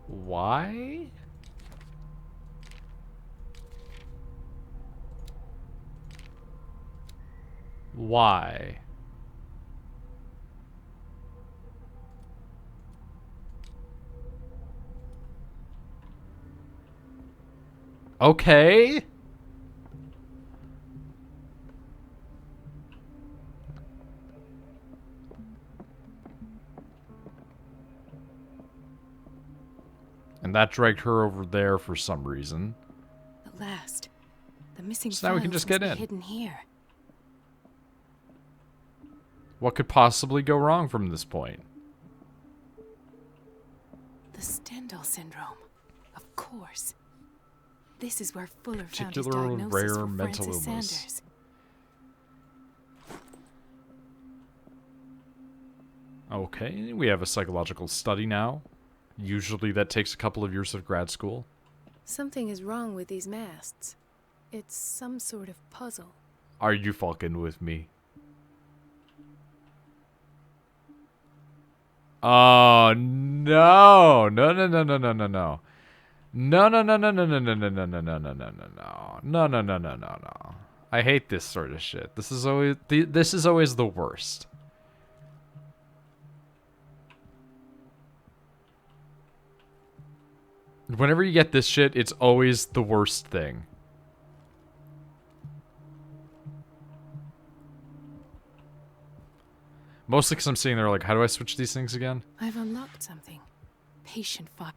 Why? Why? Okay. And that dragged her over there for some reason. At last, the missing So now we can files just must get be in. hidden here. What could possibly go wrong from this point? The Stendhal syndrome. Of course. This is where Fuller found his Particular diagnosis rare for mental Francis illness. Sanders. Okay, we have a psychological study now. Usually that takes a couple of years of grad school. Something is wrong with these masts. It's some sort of puzzle. Are you fucking with me? Oh, no. No, no, no, no, no, no, no. No, no, no, no, no, no, no, no, no, no, no, no, no, no, no, no, no, no, no, no. I hate this sort of shit. This is always the worst. Whenever you get this shit, it's always the worst thing. Mostly because I'm sitting there like, how do I switch these things again? I've unlocked something. Patient file.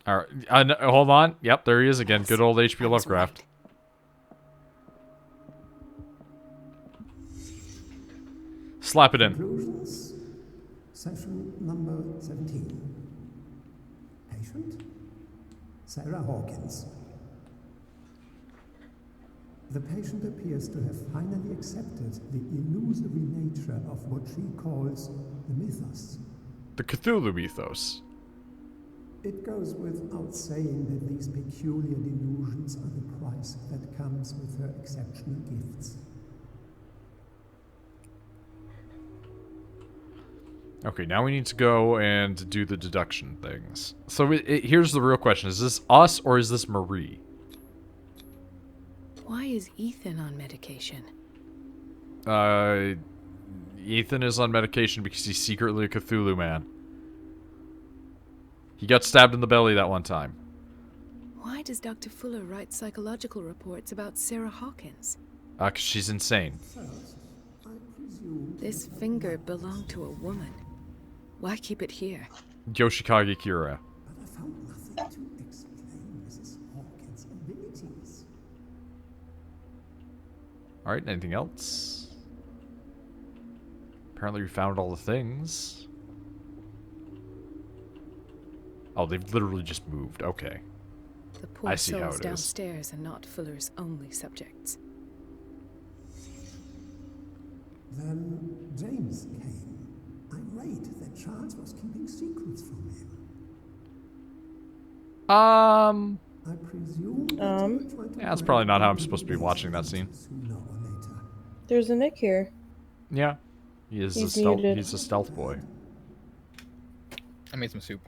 All right, hold on. Yep, there he is again. Good old H.P. Lovecraft. Slap it in. Conclusions. Session number 17. Patient? Sarah Hawkins. The patient appears to have finally accepted the illusory nature of what she calls the mythos. The Cthulhu mythos. It goes without saying that these peculiar delusions are the price that comes with her exceptional gifts. Okay, now we need to go and do the deduction things. So here's the real question. Is this us or is this Marie? Why is Ethan on medication? Ethan is on medication because he's secretly a Cthulhu man. He got stabbed in the belly that one time. Why does Dr. Fuller write psychological reports about Sarah Hawkins? 'Cause she's insane. First, I presume This finger belonged to a woman. Why keep it here? Yoshikage Kira. but I found nothing to explain Mrs. Hawkins' abilities. Alright, anything else? Apparently we found all the things. Oh, they've literally just moved. Okay. The poor I see how souls it is. downstairs are not Fuller's only subjects. Then James came, irate that Charles was keeping secrets from him. I presume that he tried to Yeah, that's probably not how I'm break supposed to be watching that scene. sooner or later. There's a Nick here. Yeah. He is He's muted. he's a stealth boy. I made some soup.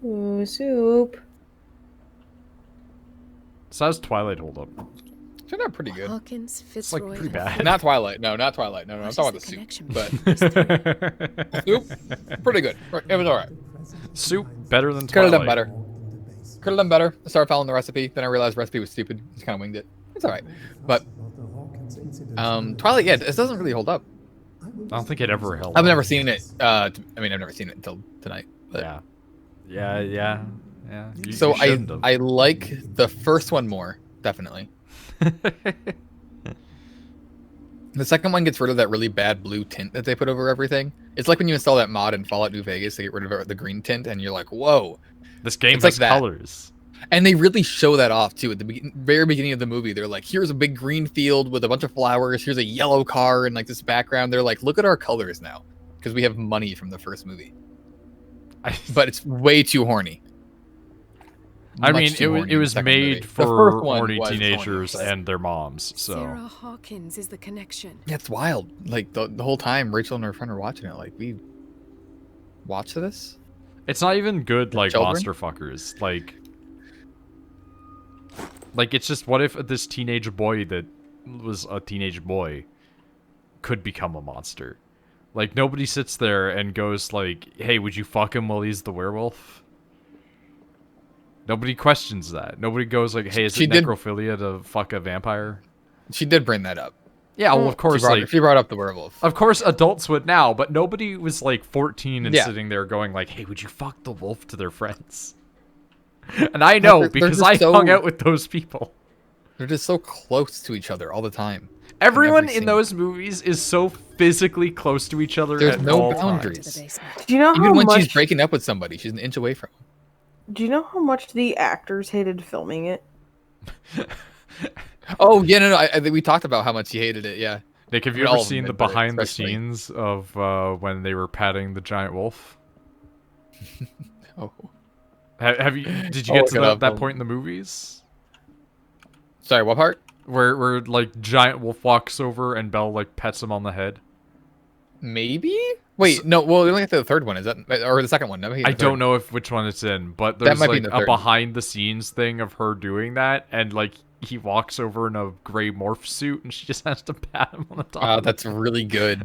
Ooh, soup. So how's Twilight hold up? Turned out pretty good. Hawkins, It's like Fitzroy, pretty and bad. Fuller. Not Twilight. No, not Twilight. No, I'm What talking is about the the soup. connection But between these three? soup, pretty good. It was alright. Soup better than Could have Twilight. done better. Could have done better. I started following the recipe, then I realized the recipe was stupid. Just kind of winged it. It's alright. But About the Hawkins incident. Twilight, yeah, it doesn't really hold up. I don't think it ever held I've up. never seen it. I've never seen it until tonight. But Yeah. Yeah. You so shouldn't have. I like the first one more, definitely. The second one gets rid of that really bad blue tint that they put over everything. It's like when you install that mod in Fallout New Vegas, they get rid of the green tint, and you're like, whoa. This game It's has like that. colors. And they really show that off, too. At the very beginning of the movie, they're like, here's a big green field with a bunch of flowers. Here's a yellow car and, like, this background. They're like, look at our colors now. Because we have money from the first movie. But it's way too horny. I Much mean, too it horny in the was second made movie. The for first one horny was teenagers horny, but- and their moms. So Sarah Hawkins is the connection. Yeah, it's wild. Like, the whole time, Rachel and her friend are watching it. Like, we watch this? it's not even good like Children? monster fuckers. Like it's just what if this teenage boy that was a teenage boy could become a monster? Like nobody sits there and goes like, "Hey, would you fuck him while he's the werewolf?" Nobody questions that. Nobody goes like, "Hey, is She it did- necrophilia to fuck a vampire?" She did bring that up. Yeah, well, of course, She brought up the werewolf. of course, adults would now, but nobody was like 14 and Yeah. sitting there going like, "Hey, would you fuck the wolf?" to their friends. And I know They're because just I hung so- out with those people. They're just so close to each other all the time. Everyone every in scene. those movies is so physically close to each other. There's at no all boundaries. To times. the basement. Do you know Even how when much? she's breaking up with somebody, she's an inch away from him. Do you know how much the actors hated filming it? Oh, yeah, no. I think we talked about how much he hated it, yeah. Nick, have you I mean, all ever of them seen the did, but behind the especially- scenes of when they were patting the giant wolf? Oh. Have you? Did you I'll get look to it that, up. that point in the movies Sorry, what part? where like giant wolf walks over and Belle like pets him on the head? Maybe? Wait, no. Well, we only have the third one. Is that or the second one? No, I don't know if which one it's in, but there's might be like the a third. behind the scenes thing of her doing that, and like he walks over in a gray morph suit, and she just has to pat him on the top. Oh, that's really good.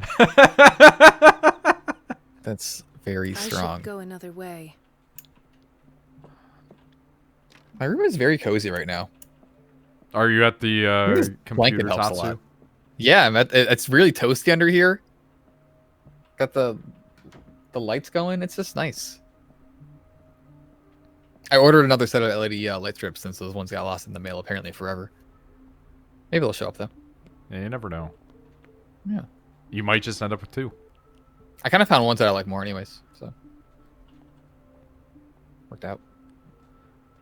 That's very I strong. should go another way. My room is very cozy right now. Are you at the Blanket computer helps a Tatsu? lot. Yeah, it's really toasty under here. Got the lights going. It's just nice. I ordered another set of LED light strips since those ones got lost in the mail apparently forever. Maybe they'll show up though. Yeah, you never know. Yeah. You might just end up with 2. I kind of found ones that I like more anyways, so worked out.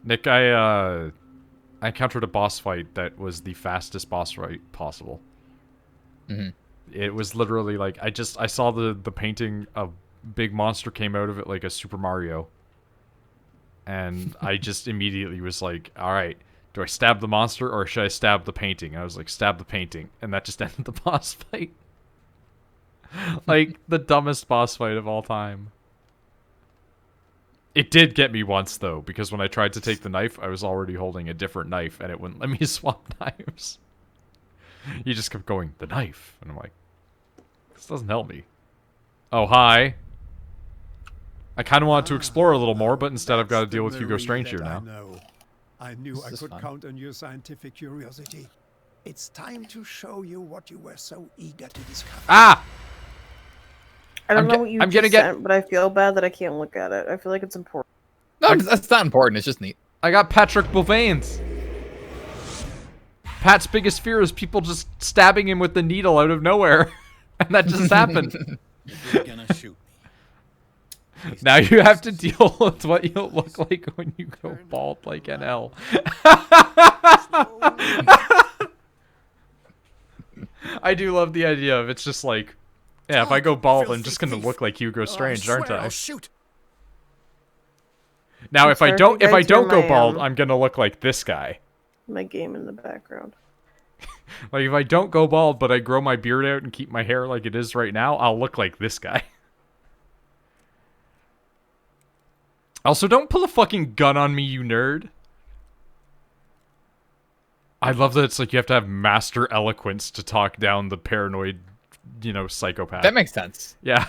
Nick, I encountered a boss fight that was the fastest boss fight possible. Mm-hmm. It was literally like I saw the painting, a big monster came out of it like a Super Mario, and I just immediately was like, all right, do I stab the monster or should I stab the painting? I was like, stab the painting, and that just ended the boss fight. Like the dumbest boss fight of all time. It did get me once though, because when I tried to take the knife, I was already holding a different knife and it wouldn't let me swap knives. You just kept going, the knife, and I'm like, this doesn't help me. Oh, hi. I kind of wanted to explore a little more, but instead I've got to deal with Hugo Strange here now. I knew I could fun. count on your scientific curiosity. It's time to show you what you were so eager to discover. Ah! I don't I'm know ge- what you I'm just gonna get- sent, but I feel bad that I can't look at it. I feel like it's important. No, that's not important. It's just neat. I got Patrick Bouvain's. Pat's biggest fear is people just stabbing him with the needle out of nowhere. And that just happened. You're gonna shoot me. Now you have to deal with what you'll look like when you go bald like NL. I do love the idea of it's just like, yeah, if I go bald, I'm just gonna look like Hugo Strange, aren't I? I'll shoot. Now, if I sorry, don't, I if I turn don't go my, bald, I'm gonna look like this guy. My game in the background. Like, if I don't go bald, but I grow my beard out and keep my hair like it is right now, I'll look like this guy. Also, don't pull a fucking gun on me, you nerd. I love that it's like you have to have master eloquence to talk down the paranoid, psychopath. That makes sense. Yeah.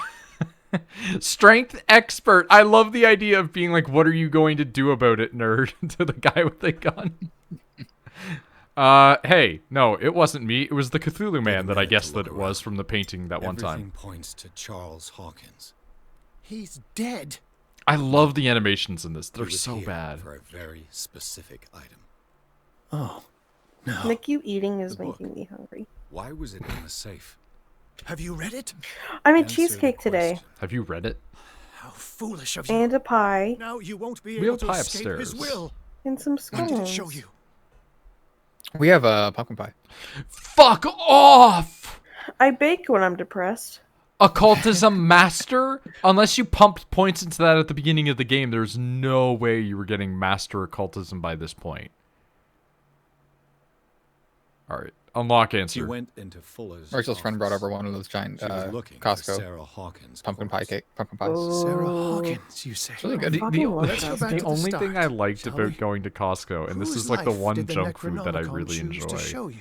Strength expert. I love the idea of being like, what are you going to do about it, nerd? To the guy with the gun. Hey, no, it wasn't me. It was the Cthulhu man that I guessed that it was from the painting that one Everything time. points to Charles Hawkins. He's dead. I love the animations in this. He They're was so here bad. for a very specific item. Oh, no. Nick, you eating is The book. making me hungry. Why was it in the safe? Have you read it? I made Answer cheesecake the today. question. Have you read it? How foolish of you. And a pie. Now you won't be We able have to pie escape his upstairs. will. And some When did it scones. show you? We have a pumpkin pie. Fuck off! I bake when I'm depressed. Occultism master? Unless you pumped points into that at the beginning of the game, there's no way you were getting master occultism by this point. Alright, unlock She answer. went into Fuller's Rachel's friend brought office. over one of those giant She was looking for Costco Sarah Hawkins' pumpkin pie corpse. cake, pumpkin pies. Sarah Oh. Hawkins, you say? It's really good. The, fucking love Let's go that. back the to the only thing start, I liked shall about we? going to Costco, and this Whose is like the life one did the junk food that I Necronomicon really choose enjoy. to show you?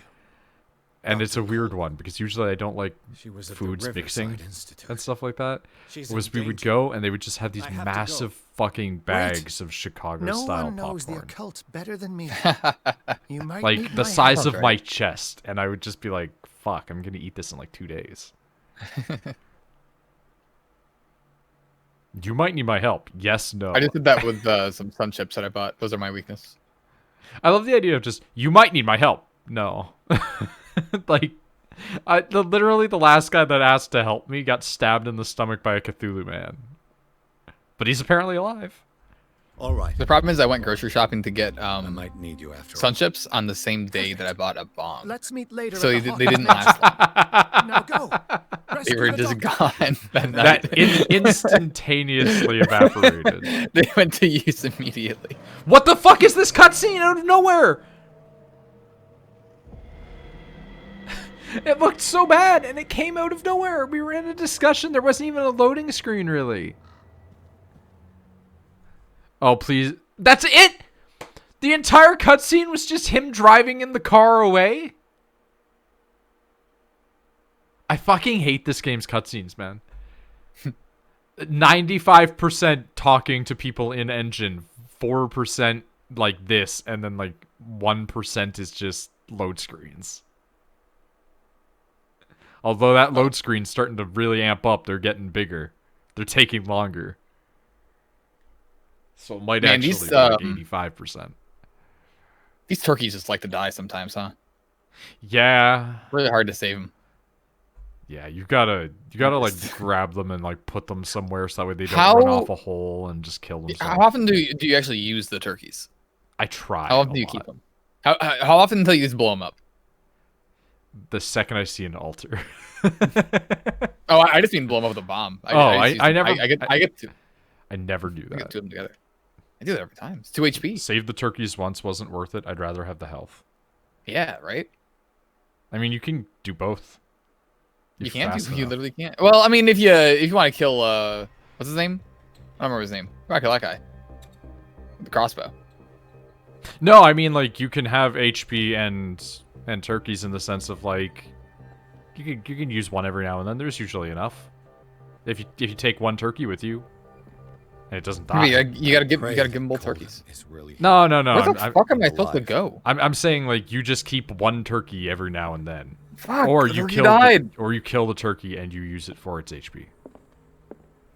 And it's a weird one, because usually I don't like She was at foods the mixing Riverside Institute. and stuff like that. She's in Was we would danger. go, and they would just have these I have to massive go. fucking bags of No Chicago-style one knows the popcorn. occult better than me. You might Like, meet the my size Sounds of right. my chest, and I would just be like, fuck, I'm gonna eat this in like 2 days. You might need my help. Yes, no. I just did that with some sun chips that I bought. Those are my weakness. I love the idea of just, you might need my help. No. Like, literally the last guy that asked to help me got stabbed in the stomach by a Cthulhu man. But he's apparently alive. All right. The problem is I went grocery shopping to get I might need you after sun all. chips on the same day that I bought a bomb. Let's meet later. So at they, the they didn't Hawkins last long. Now go. They Rescue were the just doctor. gone that night. That instantaneously evaporated. They went to use immediately. What the fuck is this cutscene out of nowhere? It looked so bad, and it came out of nowhere. We were in a discussion. There wasn't even a loading screen, really. Oh, please. That's it? The entire cutscene was just him driving in the car away? I fucking hate this game's cutscenes, man. 95% talking to people in engine, 4% like this, and then like 1% is just load screens. Although that load screen's starting to really amp up, they're getting bigger. They're taking longer. So it might actually be like 85%. These turkeys just like to die sometimes, huh? Yeah. Really hard to save them. Yeah, you gotta like grab them and like put them somewhere so that way they don't run off a hole and just kill themselves. How often do you actually use the turkeys? I try. How often do you keep them? How often until you just blow them up? The second I see an altar. Oh, I just mean blow them up with a bomb. I never do that. I get two of them together. I do that every time. It's 2 HP. Save the turkeys once wasn't worth it. I'd rather have the health. Yeah, right? I mean, you can do both. You literally can't. Well, I mean, if you want to kill what's his name? I don't remember his name. You want to kill that guy? With the crossbow. No, I mean like you can have HP and turkeys in the sense of like you can use one every now and then. There's usually enough. If you take one turkey with you, and it doesn't die. You gotta give them both turkeys. No. Where the fuck am I supposed to go? I'm saying like you just keep one turkey every now and then. Fuck, or the you turkey kill died. Or you kill the turkey and you use it for its HP.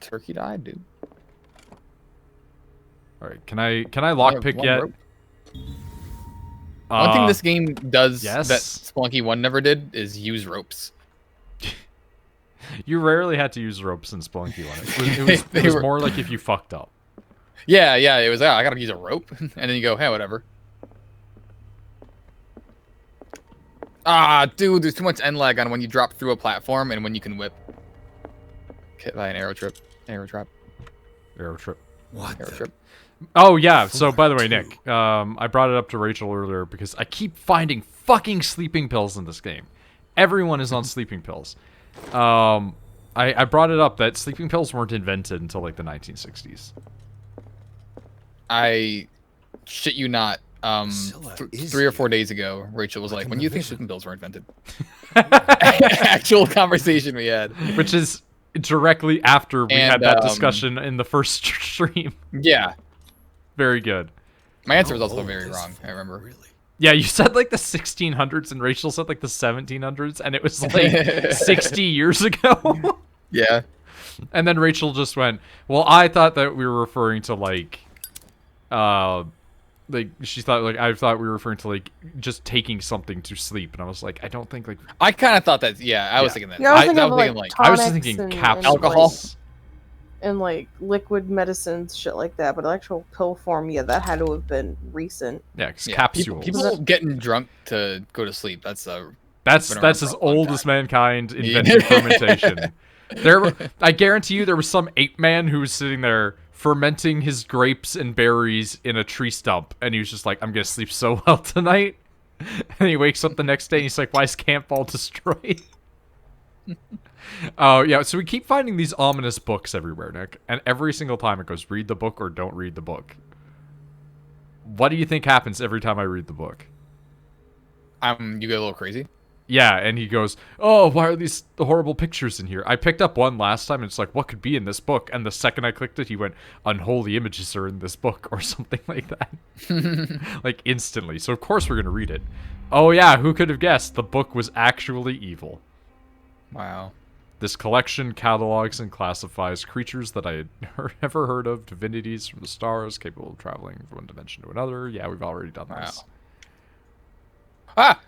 Turkey died, dude. All right, can I lockpick yet? One thing this game does yes? that Spelunky 1 never did is use ropes. You rarely had to use ropes in Spelunky 1. It was more like if you fucked up. Yeah, it was, I gotta use a rope. And then you go, hey, whatever. Ah, dude, there's too much end lag on when you drop through a platform and when you can whip. Hit by an arrow trap. What? Arrow trip. Oh, yeah. So, by the way, Nick, I brought it up to Rachel earlier because I keep finding fucking sleeping pills in this game. Everyone is on sleeping pills. I brought it up that sleeping pills weren't invented until, like, the 1960s. I shit you not. 3 or 4 days ago, Rachel was like, when do you think sleeping pills were invented? Actual conversation we had. Which is directly after we had that discussion in the first stream. Yeah. Very good. My answer was also very wrong, I remember. Really? Yeah, you said like the 1600s and Rachel said like the 1700s and it was like 60 years ago. Yeah. And then Rachel just went, well, I thought that we were referring to like she thought like I thought we were referring to like just taking something to sleep, and I was like, I don't think like I kind of thought that. Yeah, I was thinking that. Yeah, I was just thinking capsules. Alcohol and like liquid medicines, shit like that. But actual pill form, yeah, that had to have been recent. Yeah, capsules. People getting drunk to go to sleep. That's as old as mankind invented fermentation. I guarantee you, there was some ape man who was sitting there fermenting his grapes and berries in a tree stump, and he was just like, I'm gonna sleep so well tonight. And he wakes up the next day and he's like, why is camp all destroyed? Oh yeah, so we keep finding these ominous books everywhere, Nick, and every single time it goes, read the book or don't read the book. What do you think happens every time I read the book? You get a little crazy. Yeah, and he goes, oh, why are these horrible pictures in here? I picked up one last time, and it's like, what could be in this book? And the second I clicked it, he went, unholy images are in this book, or something like that. Like, instantly. So, of course, we're going to read it. Oh, yeah, who could have guessed? The book was actually evil. Wow. This collection catalogs and classifies creatures that I had never heard of, divinities from the stars, capable of traveling from one dimension to another. Yeah, we've already done this. Ah!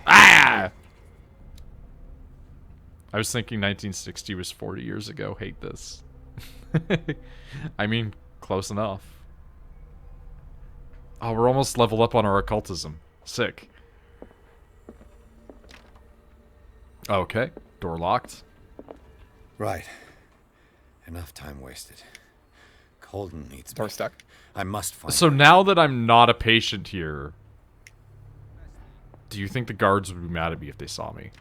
Ah! I was thinking 1960 was 40 years ago. Hate this. I mean, close enough. Oh, we're almost leveled up on our occultism. Sick. Okay, door locked. Right. Enough time wasted. Colden needs Door me. stuck. I must find So her. now that I'm not a patient here, Do you think the guards would be mad at me if they saw me?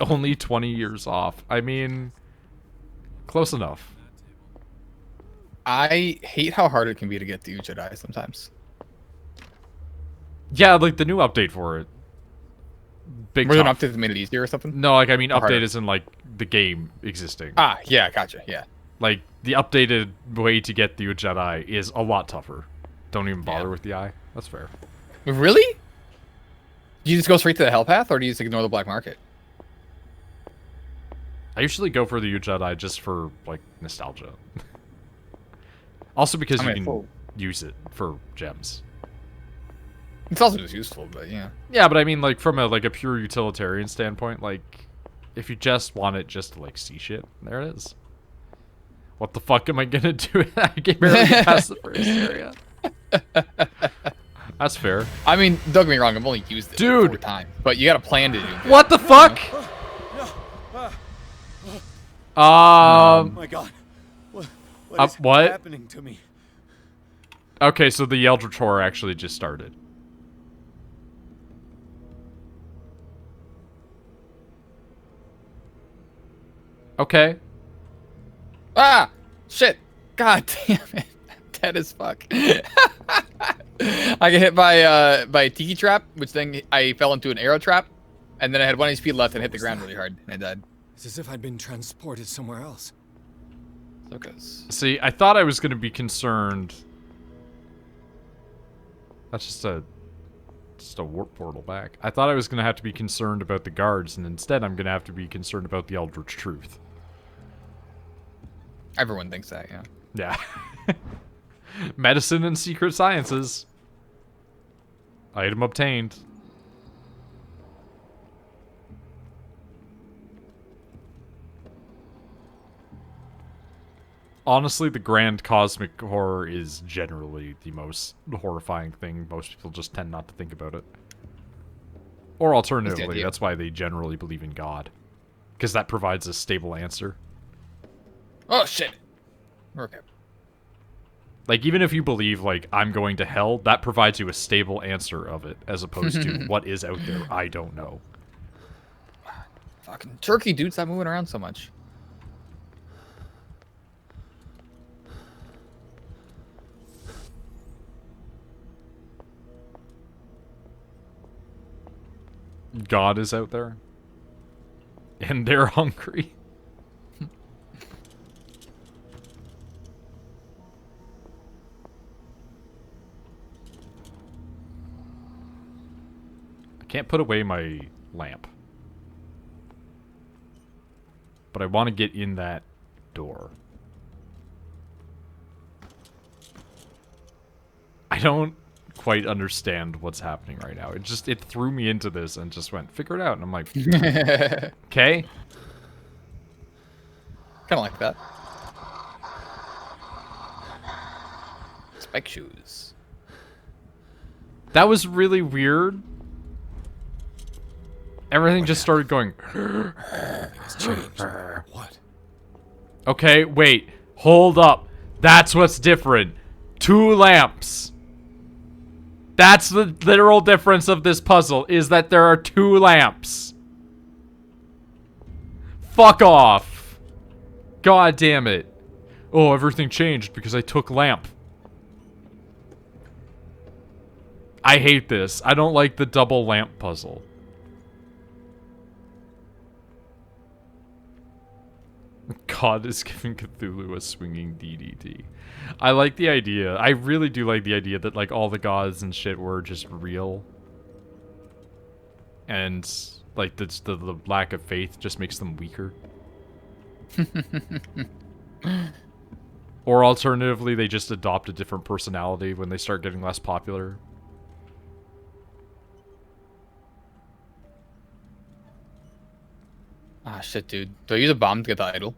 Only 20 years off. I mean, close enough. I hate how hard it can be to get the Jedi sometimes. Yeah, like the new update for it. Big Was there an tough. update that made it easier or something? No, like I mean, Or update harder? is in like the game existing. Ah, yeah, gotcha. Yeah. Like the updated way to get the Jedi is a lot tougher. Don't even bother with the eye. That's fair. Really? Do you just go straight to the Hell Path, or do you just ignore the black market? I usually go for the Jedi just for like nostalgia. Also because I you mean, can full- use it for gems. It's also just useful, but yeah. Yeah, but I mean, like from a pure utilitarian standpoint, like if you just want it just to like see shit, there it is. What the fuck am I gonna do? I can barely get past the first area. That's fair. I mean, don't get me wrong, I've only used it Dude! 4 times, but you got a plan to do. What the fuck? My God. What is what? happening to me? Okay, so the Eldritch Horror actually just started. Okay. Ah! Shit! God damn it. Dead as fuck. I got hit by a tiki trap, which then I fell into an arrow trap, and then I had 1 HP left and hit the ground really hard, and I died. It's as if I'd been transported somewhere else. So it goes. See, I thought I was going to be concerned. That's just a warp portal back. I thought I was going to have to be concerned about the guards, and instead I'm going to have to be concerned about the Eldritch Truth. Everyone thinks that, yeah. Yeah. Medicine and secret sciences. Item obtained. Honestly, the grand cosmic horror is generally the most horrifying thing. Most people just tend not to think about it. Or alternatively, idea. that's why they generally believe in God. Because that provides a stable answer. Oh, shit! Okay. Like, even if you believe, like, I'm going to hell, that provides you a stable answer of it, as opposed to what is out there, I don't know. Fucking turkey, dude, stop moving around so much. God is out there. And they're hungry. I can't put away my lamp. But I want to get in that door. I don't quite understand what's happening right now. It threw me into this and just went, figure it out. And I'm like, okay. Kind of like that. Spike shoes. That was really weird. Everything just started going. It's changed. What? Okay, wait. Hold up. That's what's different. 2 lamps. That's the literal difference of this puzzle, is that there are 2 lamps. Fuck off. God damn it. Oh, everything changed because I took lamp. I hate this. I don't like the double lamp puzzle. God is giving Cthulhu a swinging DDT. I like the idea. I really do like the idea that like all the gods and shit were just real. And like the lack of faith just makes them weaker. Or alternatively, they just adopt a different personality when they start getting less popular. Ah, shit, dude. Do I use a bomb to get the idol?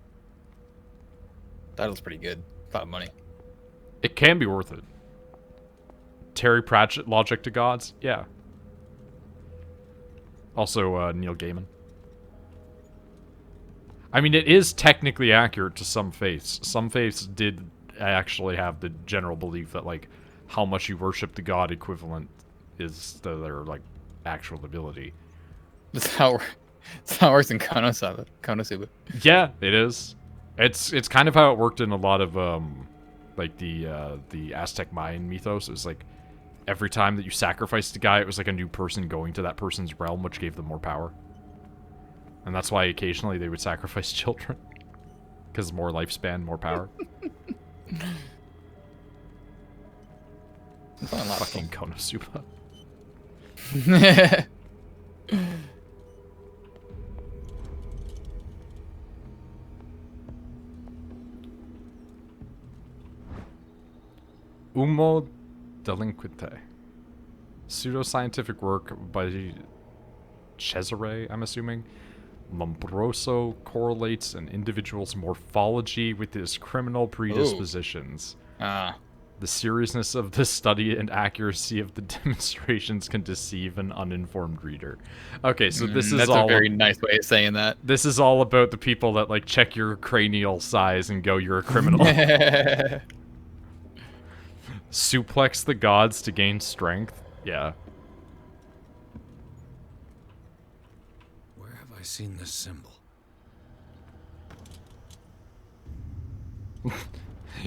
The idol's pretty good. A lot of money. It can be worth it. Terry Pratchett logic to gods? Yeah. Also, Neil Gaiman. I mean, it is technically accurate to some faiths. Some faiths did actually have the general belief that, like, how much you worship the god equivalent is their like actual ability. That's how it works in Konosuba. Yeah, it is. It's kind of how it worked in a lot of like the Aztec Mayan mythos. It was like every time that you sacrificed a guy, it was like a new person going to that person's realm, which gave them more power. And that's why occasionally they would sacrifice children. Because more lifespan, more power. Fucking Konosuba. Umo Delinquente. Pseudoscientific work by Cesare, I'm assuming. Lombroso correlates an individual's morphology with his criminal predispositions. The seriousness of the study and accuracy of the demonstrations can deceive an uninformed reader. Okay, so this is that's all a very nice way of saying that. This is all about the people that like check your cranial size and go, "You're a criminal." Suplex the gods to gain strength. Yeah. Where have I seen this symbol?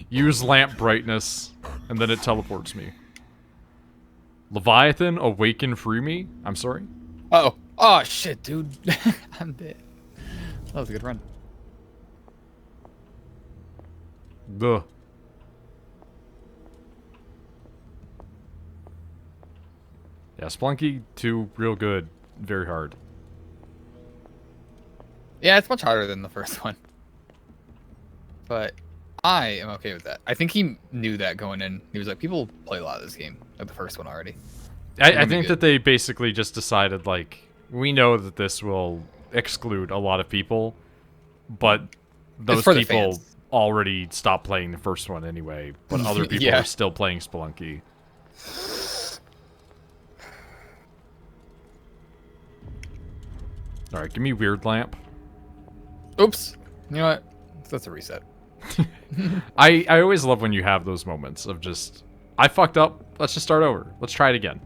Use lamp brightness, and then it teleports me. Leviathan, awaken, free me? I'm sorry? Oh shit, dude. I'm dead. That was a good run. Duh. Yeah, Splunky 2, real good. Very hard. Yeah, it's much harder than the first one. But I am okay with that. I think he knew that going in. He was like, people play a lot of this game, like the first one already. I think that they basically just decided, like, we know that this will exclude a lot of people, but those people already stopped playing the first one anyway, but other people are still playing Spelunky. Alright, give me Weird Lamp. Oops. You know what? That's a reset. I always love when you have those moments of just, I fucked up, let's just start over. Let's try it again.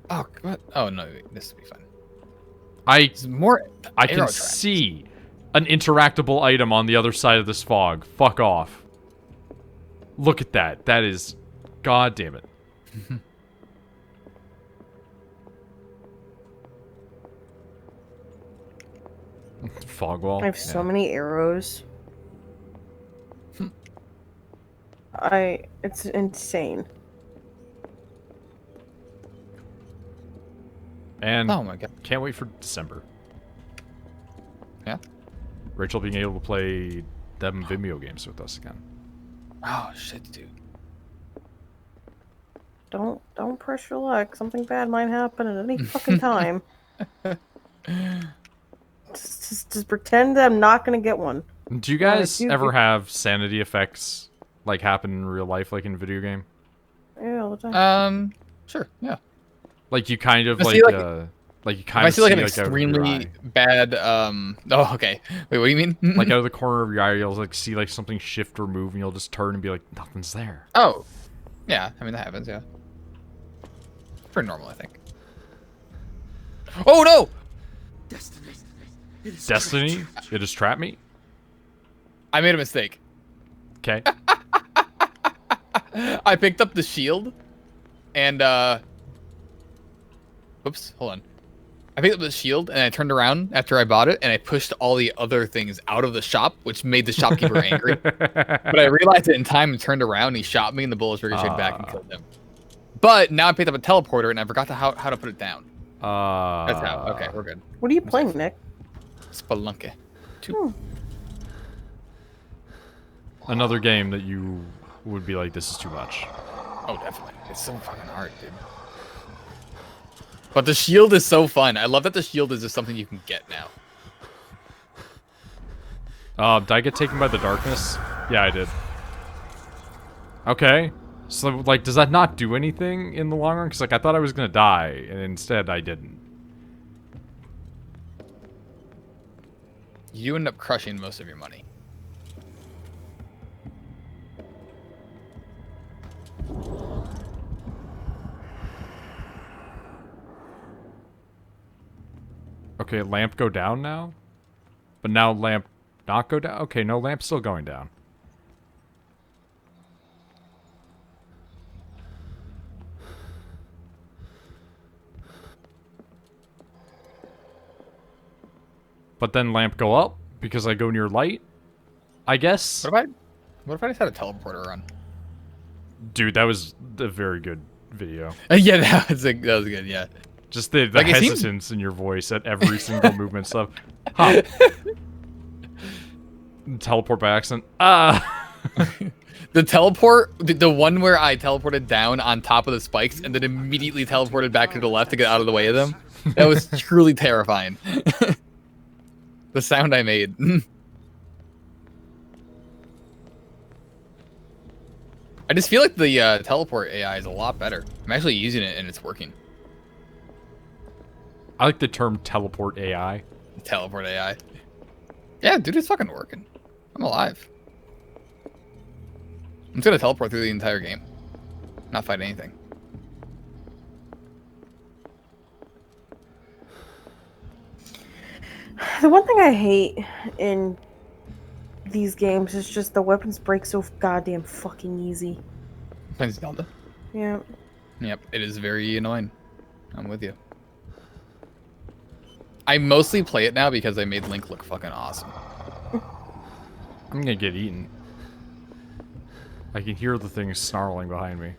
Oh, what? Oh, no, this will be fun. I can tracks. see an interactable item on the other side of this fog. Fuck off. Look at that. That is, god damn it. Fog wall. I have so many arrows. It's insane. And oh my god, can't wait for December. Yeah. Rachel being able to play them Vimeo games with us again. Oh shit, dude. Don't press your luck. Something bad might happen at any fucking time. Just pretend that I'm not gonna get one. Do you guys ever have sanity effects like happen in real life, like in a video game? Yeah, all the time. Sure, yeah. Like you kind of like you kind I of see like an out of your extremely eye. bad oh okay. Wait, what do you mean? Like out of the corner of your eye, you'll like see like something shift or move, and you'll just turn and be like, nothing's there. Oh, yeah. I mean that happens. Yeah. Pretty normal, I think. Oh no! Destiny? It has trapped me? I made a mistake. Okay. I picked up the shield, and oops, hold on. I picked up the shield, and I turned around after I bought it, and I pushed all the other things out of the shop, which made the shopkeeper angry. But I realized it in time and turned around, and he shot me, and the bullets ricocheted back and killed him. But now I picked up a teleporter, and I forgot how to put it down. That's how. Okay, we're good. What are you playing, Nick? Spelunky 2. Another game that you would be like, this is too much. Oh, definitely. It's so fucking hard, dude. But the shield is so fun. I love that the shield is just something you can get now. Did I get taken by the darkness? Yeah, I did. Okay. So, like, does that not do anything in the long run? Because, like, I thought I was going to die, and instead I didn't. You end up crushing most of your money. Okay, lamp go down now? But now lamp not go down? Okay, no, lamp's still going down. But then lamp go up because I go near light? I guess? What if I just had a teleporter run? Dude, that was a very good video. Yeah, that was good, yeah. Just the Like, it seems- hesitance in your voice at every single movement stuff. Huh. Teleport by accident. The teleport, the one where I teleported down on top of the spikes and then immediately teleported back to the left to get out of the way of them. That was truly terrifying. The sound I made. I just feel like the teleport AI is a lot better. I'm actually using it and it's working. I like the term teleport AI. Teleport AI. Yeah, dude, it's fucking working. I'm alive. I'm just gonna teleport through the entire game. Not fight anything. The one thing I hate in these games is just the weapons break so goddamn fucking easy. Plains Delta. Yeah. Yep, it is very annoying. I'm with you. I mostly play it now because I made Link look fucking awesome. I'm gonna get eaten. I can hear the thing snarling behind me.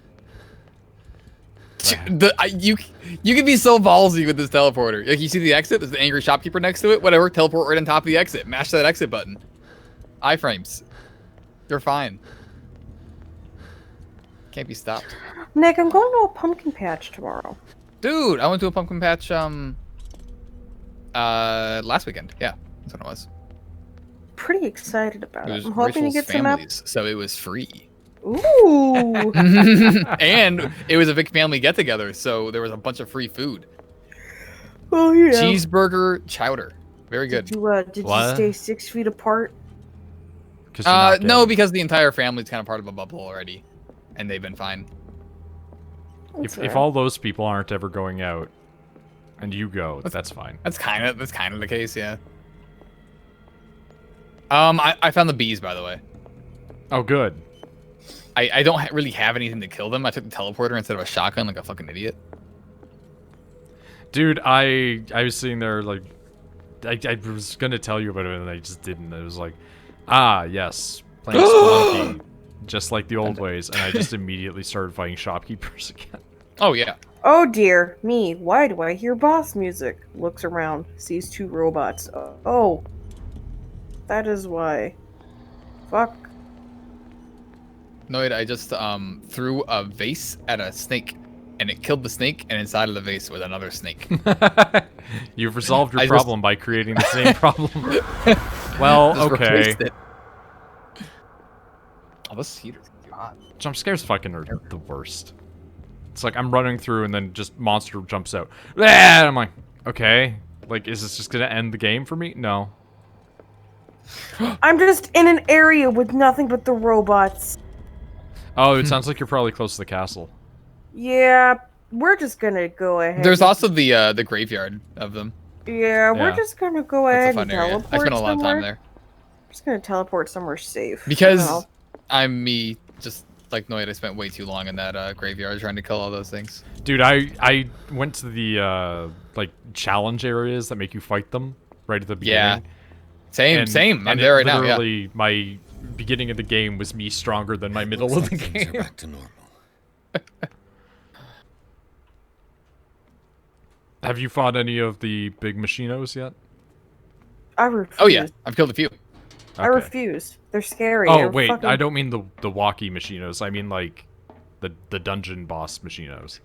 You can be so ballsy with this teleporter. Like, you see the exit, there's the angry shopkeeper next to it, whatever, teleport right on top of the exit. Mash that exit button. Iframes. They're fine. Can't be stopped. Nick, I'm going to a pumpkin patch tomorrow. Dude, I went to a pumpkin patch last weekend. Yeah, that's what it was. Pretty excited about It it. was I'm hoping to Rachel's get some families, so it was free. Ooh. And it was a big family get together, so there was a bunch of free food. Oh yeah. Cheeseburger chowder. Very good. Did you stay 6 feet apart? No, because the entire family's kind of part of a bubble already, and they've been fine. If all those people aren't ever going out, and you go, that's fine. That's kind of the case, yeah. I found the bees, by the way. Oh, good. I don't really have anything to kill them. I took the teleporter instead of a shotgun, like a fucking idiot. Dude, I was sitting there like, I was gonna tell you about it and I just didn't. It was like, ah, yes, playing Spelunky, just like the old ways, and I just immediately started fighting shopkeepers again. Oh yeah. Oh dear me, why do I hear boss music? Looks around, sees 2 robots. Oh. That is why. Fuck. Noid, I just threw a vase at a snake, and it killed the snake, and inside of the vase was another snake. You've resolved your problem by creating the same problem. Well, okay. Oh, this heater's too hot. Jump scares fucking are the worst. It's like I'm running through and then just monster jumps out. And I'm like, okay, like is this just gonna end the game for me? No. I'm just in an area with nothing but the robots. Oh, it sounds like you're probably close to the castle. Yeah, we're just gonna go ahead. There's also the graveyard of them. Yeah, we're just gonna go ahead and teleport. I spent a lot of time there. I'm just gonna teleport somewhere safe. Because I'm me, just like Noid, I spent way too long in that graveyard trying to kill all those things. Dude, I went to the like challenge areas that make you fight them right at the beginning. Yeah. Same. I'm there right now. Yeah. Literally, my beginning of the game was me stronger than my middle of the game. Back to normal. Have you fought any of the big machinos yet? I refuse. Oh yeah, I've killed a few. I refuse. They're scary. Oh They're wait, fucking... I don't mean the walkie machinos. I mean like the dungeon boss machinos.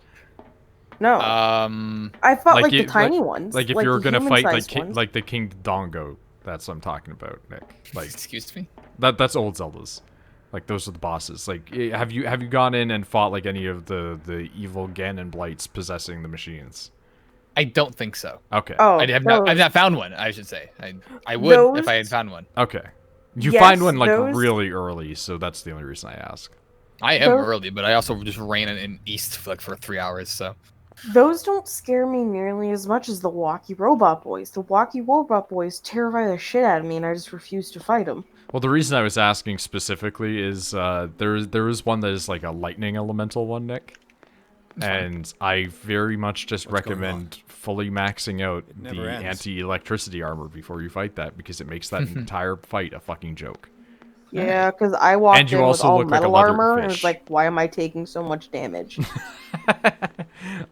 No. I fought like the tiny ones. Like if you were gonna fight like the King Dongo, that's what I'm talking about, Nick. Like excuse me. That's old Zeldas. Like those are the bosses. Like have you gone in and fought like any of the evil Ganon blights possessing the machines? I don't think so. Okay. Oh, I've not found one. I should say. I would if I had found one. Okay. You find one like really early, so that's the only reason I ask. I am early, but I also just ran in east for 3 hours. So. Those don't scare me nearly as much as the walkie robot boys. The walkie robot boys terrify the shit out of me, and I just refuse to fight them. Well, the reason I was asking specifically is there is one that is like a lightning elemental one, Nick. And I very much just recommend fully maxing out the anti-electricity armor before you fight that, because it makes that entire fight a fucking joke. Yeah, because I walked And you in with also all look like a metal leather armor, and fish. was like, why am I taking so much damage?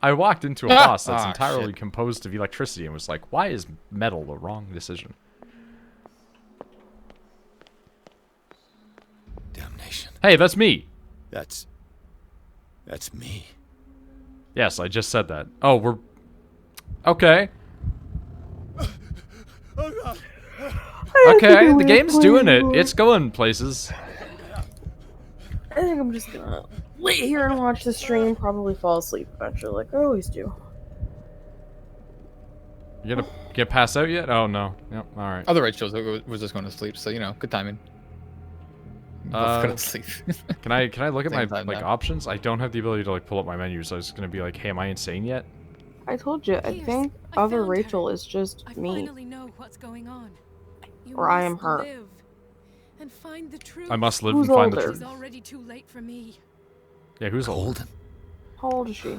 I walked into a boss that's Ah, entirely shit. composed of electricity and was like, why is metal the wrong decision? Damnation. Hey, that's me. That's me. Yes, I just said that. Oh, we're... Okay. Okay, the game's doing it. It's going places. I think I'm just gonna lay here and watch the stream, probably fall asleep eventually, like I always do. You gonna get passed out yet? Oh, no. Yep, alright. Other right shows was just going to sleep, so you know, good timing. Both going to sleep. Can I look at my Same time like now. options? I don't have the ability to like pull up my menu, so I was gonna be like, hey, am I insane yet? I told you, I Pierce, think I other found her. Rachel is just I me. finally know what's going on. You Or I am must her. live and find the truth. I must live Who's and find the older? truth. It's already too late for me. Yeah, who's old? Golden. How old is she?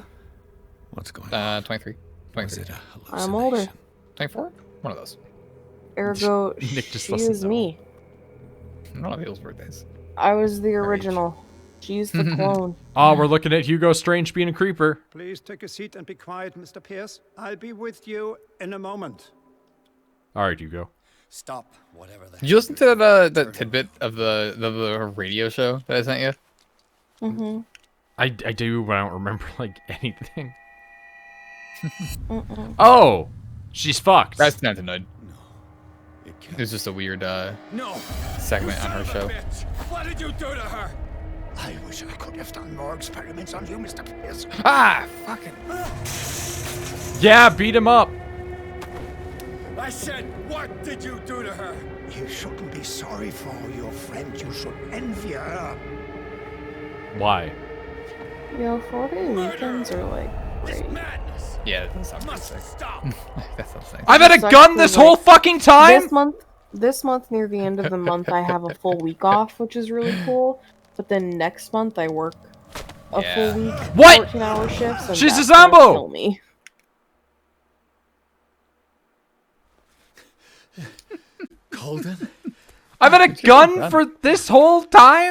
What's going on? 23. Was 23. it a I'm older. hallucination? 24? One of those. Ergo, Nick just she doesn't is know. me. None of people's birthdays. I was the Her age. original. She's the clone. Oh, we're looking at Hugo Strange being a creeper. Please take a seat and be quiet, Mr. Pierce. I'll be with you in a moment. Alright, Hugo. Stop, whatever the Did you listen to that tidbit of the radio show that I sent you? Mm-hmm. I do, but I don't remember like anything. Oh! She's fucked. That's not the Noid. It It can't. was just a weird No! segment on her show. What did you do to her? I wish I could have done more experiments on you, Mr. Pierce. Ah! Fucking. Yeah, beat him up. I said, what did you do to her? You shouldn't be sorry for your friend. You should envy her. Why? Yo, 4-day weekends are like This great. madness Yeah, that sounds must sick. stop. That sounds sick. I've had a Sucks gun for, this like, whole fucking time? This month near the end of the month, I have a full week off, which is really cool. But then next month, I work a Yeah. full week, What? 14-hour shifts. And She's a that's gonna Zambo! kill me. Golden? I've had a gun for this whole time?